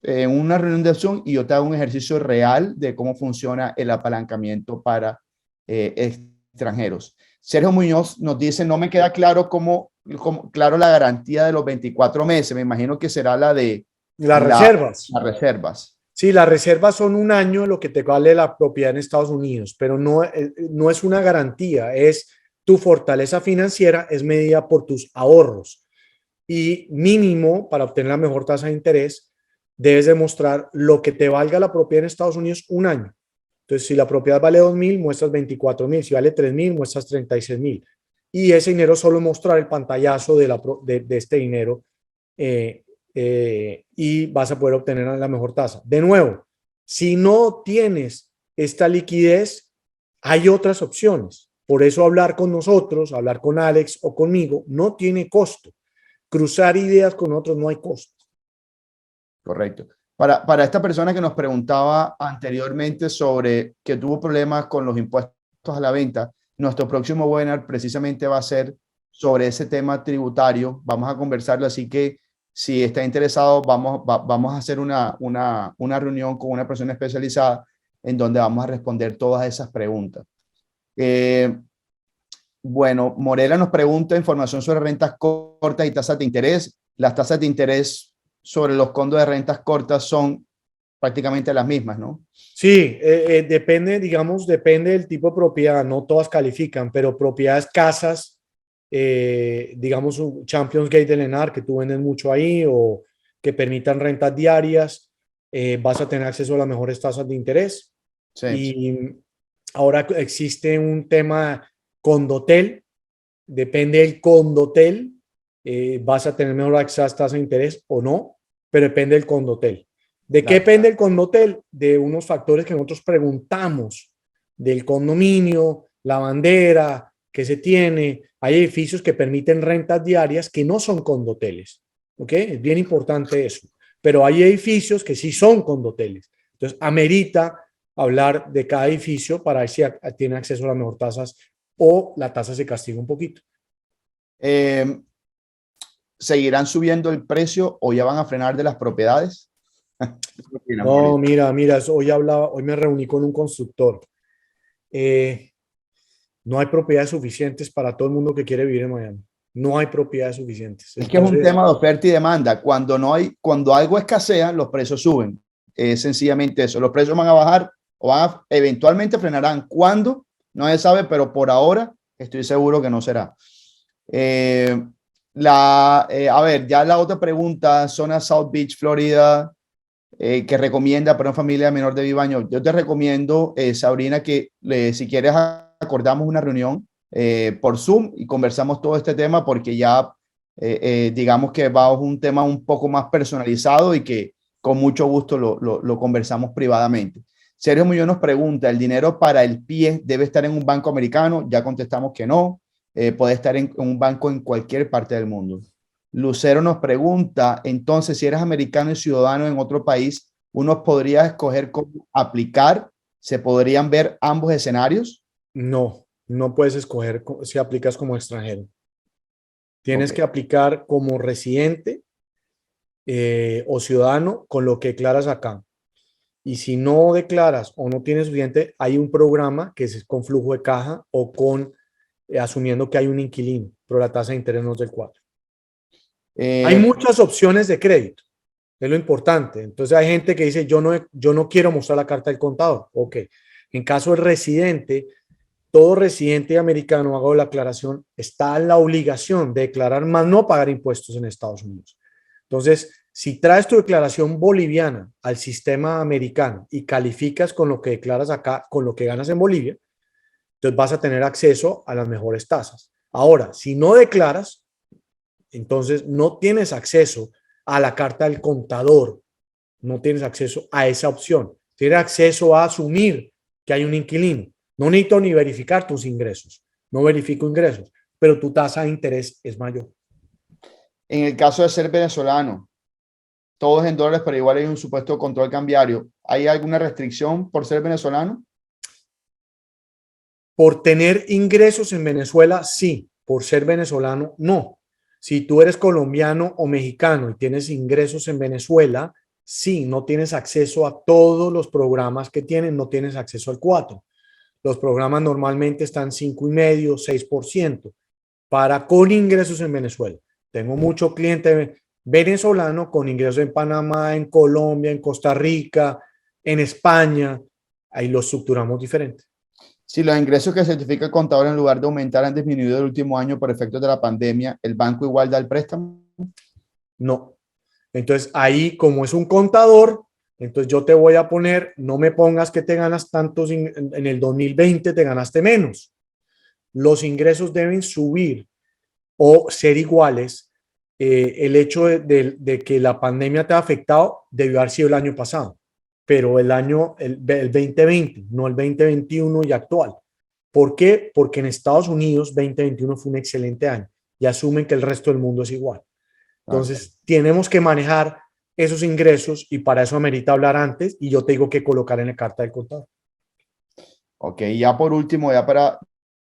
en una reunión de acción y yo te hago un ejercicio real de cómo funciona el apalancamiento para extranjeros. Sergio Muñoz nos dice, no me queda claro claro la garantía de los 24 meses. Me imagino que será la de las reservas. Las reservas. Sí, las reservas son un año lo que te vale la propiedad en Estados Unidos, pero no es una garantía, es tu fortaleza financiera, es medida por tus ahorros. Y mínimo, para obtener la mejor tasa de interés, debes demostrar lo que te valga la propiedad en Estados Unidos un año. Entonces, si la propiedad vale 2.000, muestras 24.000. Si vale 3.000, muestras 36.000. Y ese dinero solo mostrar el pantallazo de este dinero y vas a poder obtener la mejor tasa. De nuevo, si no tienes esta liquidez, hay otras opciones. Por eso hablar con nosotros, hablar con Alex o conmigo, no tiene costo. Cruzar ideas con otros no hay costo. Correcto. Para esta persona que nos preguntaba anteriormente sobre que tuvo problemas con los impuestos a la venta, nuestro próximo webinar precisamente va a ser sobre ese tema tributario. Vamos a conversarlo, así que si está interesado, vamos a hacer una reunión con una persona especializada en donde vamos a responder todas esas preguntas. Bueno, Morela nos pregunta información sobre rentas cortas y tasas de interés. Las tasas de interés sobre los condos de rentas cortas son prácticamente las mismas, ¿no? Sí, depende, digamos, depende del tipo de propiedad. No todas califican, pero propiedades, casas, digamos, un Champions Gate de Lenar, que tú vendes mucho ahí, o que permitan rentas diarias, vas a tener acceso a las mejores tasas de interés. Sí. Y ahora existe un tema condotel, depende del condotel, vas a tener mejor acceso a tasas de interés o no, pero depende del condotel. ¿De qué depende el condotel? De unos factores que nosotros preguntamos, del condominio, la bandera que se tiene. Hay edificios que permiten rentas diarias que no son condoteles, ¿ok? Es bien importante eso. Pero hay edificios que sí son condoteles. Entonces, amerita hablar de cada edificio para ver si tiene acceso a las mejores tasas o la tasa se castiga un poquito. ¿Seguirán subiendo el precio o ya van a frenar de las propiedades? No, mira, hoy me reuní con un constructor. No hay propiedades suficientes para todo el mundo que quiere vivir en Miami. No hay propiedades suficientes. Es que es un tema de oferta y demanda. Cuando algo escasea, los precios suben. Es sencillamente eso. Los precios van a bajar o eventualmente frenarán. ¿Cuándo? No se sabe, pero por ahora estoy seguro que no será. A ver, ya la otra pregunta, zona South Beach, Florida, que recomienda para una familia menor de 10 años. Yo te recomiendo, Sabrina, que si quieres acordamos una reunión por Zoom y conversamos todo este tema porque ya digamos que va a un tema un poco más personalizado y que con mucho gusto lo conversamos privadamente. Sergio Muñoz nos pregunta, ¿el dinero para el pie debe estar en un banco americano? Ya contestamos que no. Puede estar en un banco en cualquier parte del mundo. Lucero nos pregunta, entonces, si eres americano y ciudadano en otro país, ¿uno podría escoger cómo aplicar? ¿Se podrían ver ambos escenarios? No, no puedes escoger si aplicas como extranjero. Tienes que aplicar como residente o ciudadano con lo que declaras acá. Y si no declaras o no tienes suficiente, hay un programa que es con flujo de caja o con asumiendo que hay un inquilino, pero la tasa de interés no es del 4. Hay muchas opciones de crédito, es lo importante. Entonces hay gente que dice, yo no quiero mostrar la carta del contador. Ok, en caso del residente, todo residente americano, hago la aclaración, está en la obligación de declarar más no pagar impuestos en Estados Unidos. Entonces, si traes tu declaración boliviana al sistema americano y calificas con lo que declaras acá, con lo que ganas en Bolivia, entonces vas a tener acceso a las mejores tasas. Ahora, si no declaras, entonces no tienes acceso a la carta del contador, no tienes acceso a esa opción. Tienes acceso a asumir que hay un inquilino. No necesito ni verificar tus ingresos, no verifico ingresos, pero tu tasa de interés es mayor. En el caso de ser venezolano, todos en dólares, pero igual hay un supuesto control cambiario. ¿Hay alguna restricción por ser venezolano? Por tener ingresos en Venezuela, sí. Por ser venezolano, no. Si tú eres colombiano o mexicano y tienes ingresos en Venezuela, sí, no tienes acceso a todos los programas que tienen, no tienes acceso al 4. Los programas normalmente están 5,5%, 6% para con ingresos en Venezuela. Tengo mucho cliente venezolano con ingresos en Panamá, en Colombia, en Costa Rica, en España. Ahí lo estructuramos diferente. Si los ingresos que certifica el contador en lugar de aumentar han disminuido el último año por efectos de la pandemia, ¿el banco igual da el préstamo? No. Entonces ahí, como es un contador, entonces yo te voy a poner, no me pongas que te ganas tantos, en el 2020 te ganaste menos. Los ingresos deben subir o ser iguales. El hecho de que la pandemia te ha afectado debió haber sido el año pasado, pero el 2020, no el 2021 y actual. ¿Por qué? Porque en Estados Unidos 2021 fue un excelente año y asumen que el resto del mundo es igual. Entonces, tenemos que manejar esos ingresos y para eso amerita hablar antes y yo te digo que colocar en la carta del contador. Ok, ya por último, ya para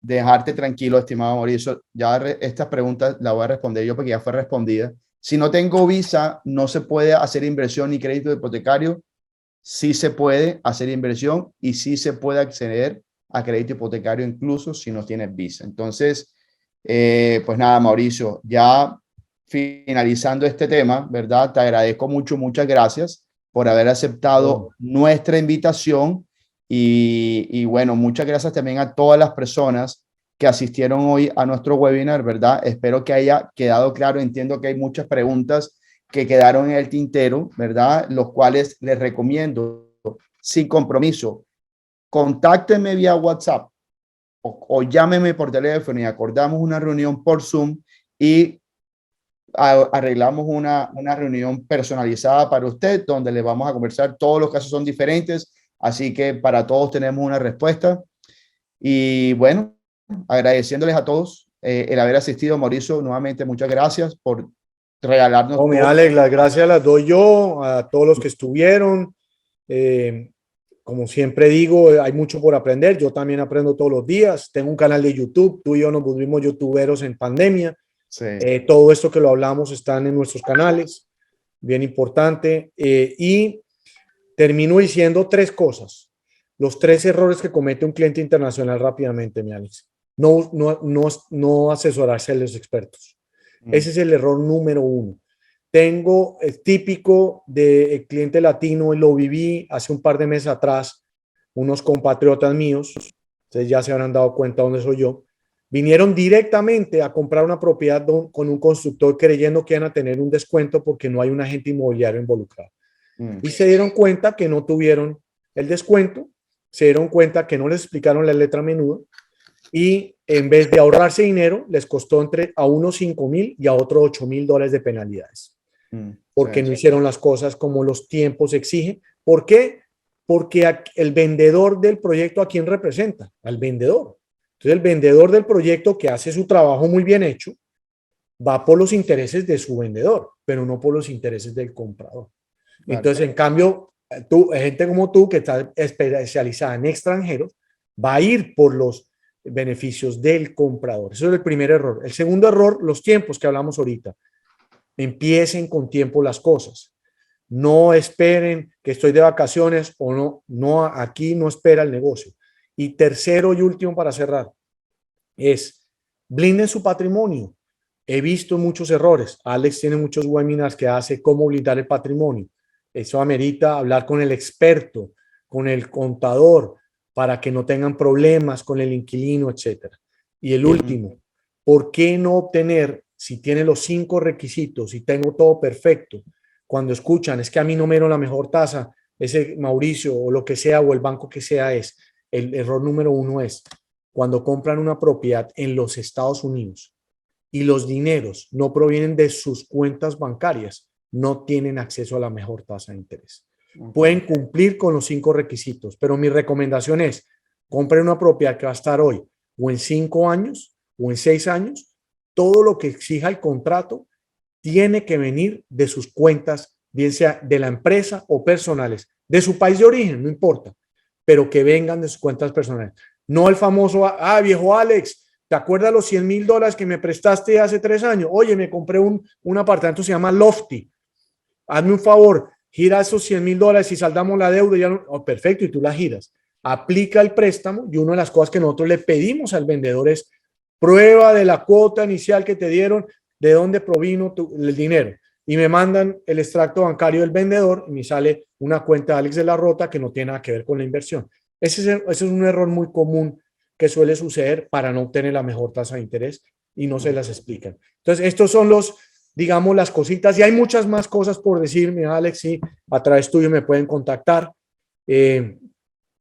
dejarte tranquilo, estimado Mauricio, ya estas preguntas las voy a responder yo porque ya fue respondida. Si no tengo visa, no se puede hacer inversión ni crédito hipotecario. Sí se puede hacer inversión y sí se puede acceder a crédito hipotecario incluso si no tienes visa. Entonces, pues nada, Mauricio, ya finalizando este tema, ¿verdad? Te agradezco mucho, muchas gracias por haber aceptado nuestra invitación y bueno, muchas gracias también a todas las personas que asistieron hoy a nuestro webinar, ¿verdad? Espero que haya quedado claro. Entiendo que hay muchas preguntas que quedaron en el tintero, ¿verdad? Los cuales les recomiendo, sin compromiso, contáctenme vía WhatsApp o llámeme por teléfono y acordamos una reunión por Zoom y arreglamos una reunión personalizada para usted donde le vamos a conversar. Todos los casos son diferentes, así que para todos tenemos una respuesta. Y bueno, agradeciéndoles a todos el haber asistido. Mauricio, nuevamente muchas gracias por regalarnos. Oh, Alex, las gracias las doy yo a todos los que estuvieron. Como siempre digo, hay mucho por aprender. Yo también aprendo todos los días. Tengo un canal de YouTube. Tú y yo nos volvimos youtuberos en pandemia. Sí. Todo esto que lo hablamos están en nuestros canales. Bien importante. Y termino diciendo 3 cosas. Los 3 errores que comete un cliente internacional rápidamente, mi Alex. No asesorarse a los expertos. Ese es el error número 1. Tengo el típico del cliente latino y lo viví hace un par de meses atrás. Unos compatriotas míos, ustedes ya se habrán dado cuenta dónde soy yo, vinieron directamente a comprar una propiedad con un constructor creyendo que iban a tener un descuento porque no hay un agente inmobiliario involucrado. Y se dieron cuenta que no tuvieron el descuento, se dieron cuenta que no les explicaron la letra menuda y en vez de ahorrarse dinero, les costó entre a unos $5,000 y a otros $8,000 de penalidades. Porque no hicieron las cosas como los tiempos exigen. ¿Por qué? Porque el vendedor del proyecto, ¿a quién representa? Al vendedor. Entonces, el vendedor del proyecto que hace su trabajo muy bien hecho, va por los intereses de su vendedor, pero no por los intereses del comprador. Entonces, en cambio, gente como tú, que está especializada en extranjeros, va a ir por los beneficios del comprador. Eso es el primer error. El segundo error, los tiempos que hablamos ahorita. Empiecen con tiempo las cosas. No esperen que estoy de vacaciones o no, aquí no espera el negocio. Y tercero y último para cerrar, es blinden su patrimonio. He visto muchos errores. Alex tiene muchos webinars que hace cómo blindar el patrimonio. Eso amerita hablar con el experto, con el contador, para que no tengan problemas con el inquilino, etcétera. Y el último, ¿por qué no obtener, si tiene los 5 requisitos y tengo todo perfecto, cuando escuchan, es que a mí no me dieron la mejor tasa, ese Mauricio o lo que sea, o el banco que sea, es el error número 1 es cuando compran una propiedad en los Estados Unidos y los dineros no provienen de sus cuentas bancarias, no tienen acceso a la mejor tasa de interés. Pueden cumplir con los 5 requisitos, pero mi recomendación es, compren una propiedad que va a estar hoy o en 5 años o en 6 años, todo lo que exija el contrato tiene que venir de sus cuentas, bien sea de la empresa o personales, de su país de origen, no importa, pero que vengan de sus cuentas personales. No el famoso, viejo Alex, ¿te acuerdas los $100,000 que me prestaste hace 3 años? Oye, me compré un apartamento, se llama Lofty. Hazme un favor, gira esos $100,000 y saldamos la deuda. Ya no, oh, perfecto, y tú la giras. Aplica el préstamo y una de las cosas que nosotros le pedimos al vendedor es prueba de la cuota inicial que te dieron, de dónde provino el dinero. Y me mandan el extracto bancario del vendedor y me sale una cuenta de Alex de la Rota que no tiene nada que ver con la inversión. Ese es un error muy común que suele suceder para no obtener la mejor tasa de interés y no se las explican. Entonces, estos son los, digamos, las cositas. Y hay muchas más cosas por decirme, Alex, sí, a través tuyo me pueden contactar.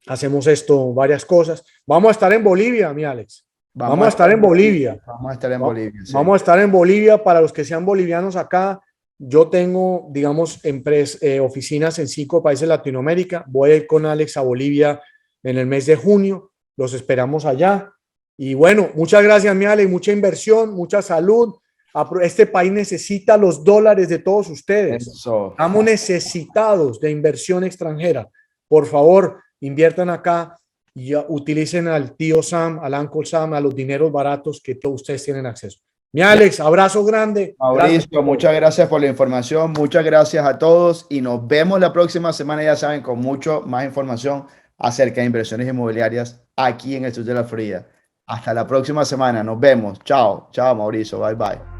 Hacemos esto, varias cosas. Vamos a estar en Bolivia, mi Alex. Vamos a estar en Bolivia. Vamos a estar en Bolivia. Sí. Vamos a estar en Bolivia. Para los que sean bolivianos acá, yo tengo, digamos, oficinas en 5 países de Latinoamérica. Voy a ir con Alex a Bolivia en el mes de junio. Los esperamos allá. Y bueno, muchas gracias, mi Alex. Mucha inversión, mucha salud. Este país necesita los dólares de todos ustedes. Estamos necesitados de inversión extranjera. Por favor, inviertan acá y utilicen al tío Sam, al Uncle Sam, a los dineros baratos que todos ustedes tienen acceso. Mi Alex, abrazo grande. Mauricio, muchas gracias por la información. Muchas gracias a todos y nos vemos la próxima semana, ya saben, con mucho más información acerca de inversiones inmobiliarias aquí en el sur de la Florida. Hasta la próxima semana. Nos vemos. Chao. Chao, Mauricio. Bye, bye.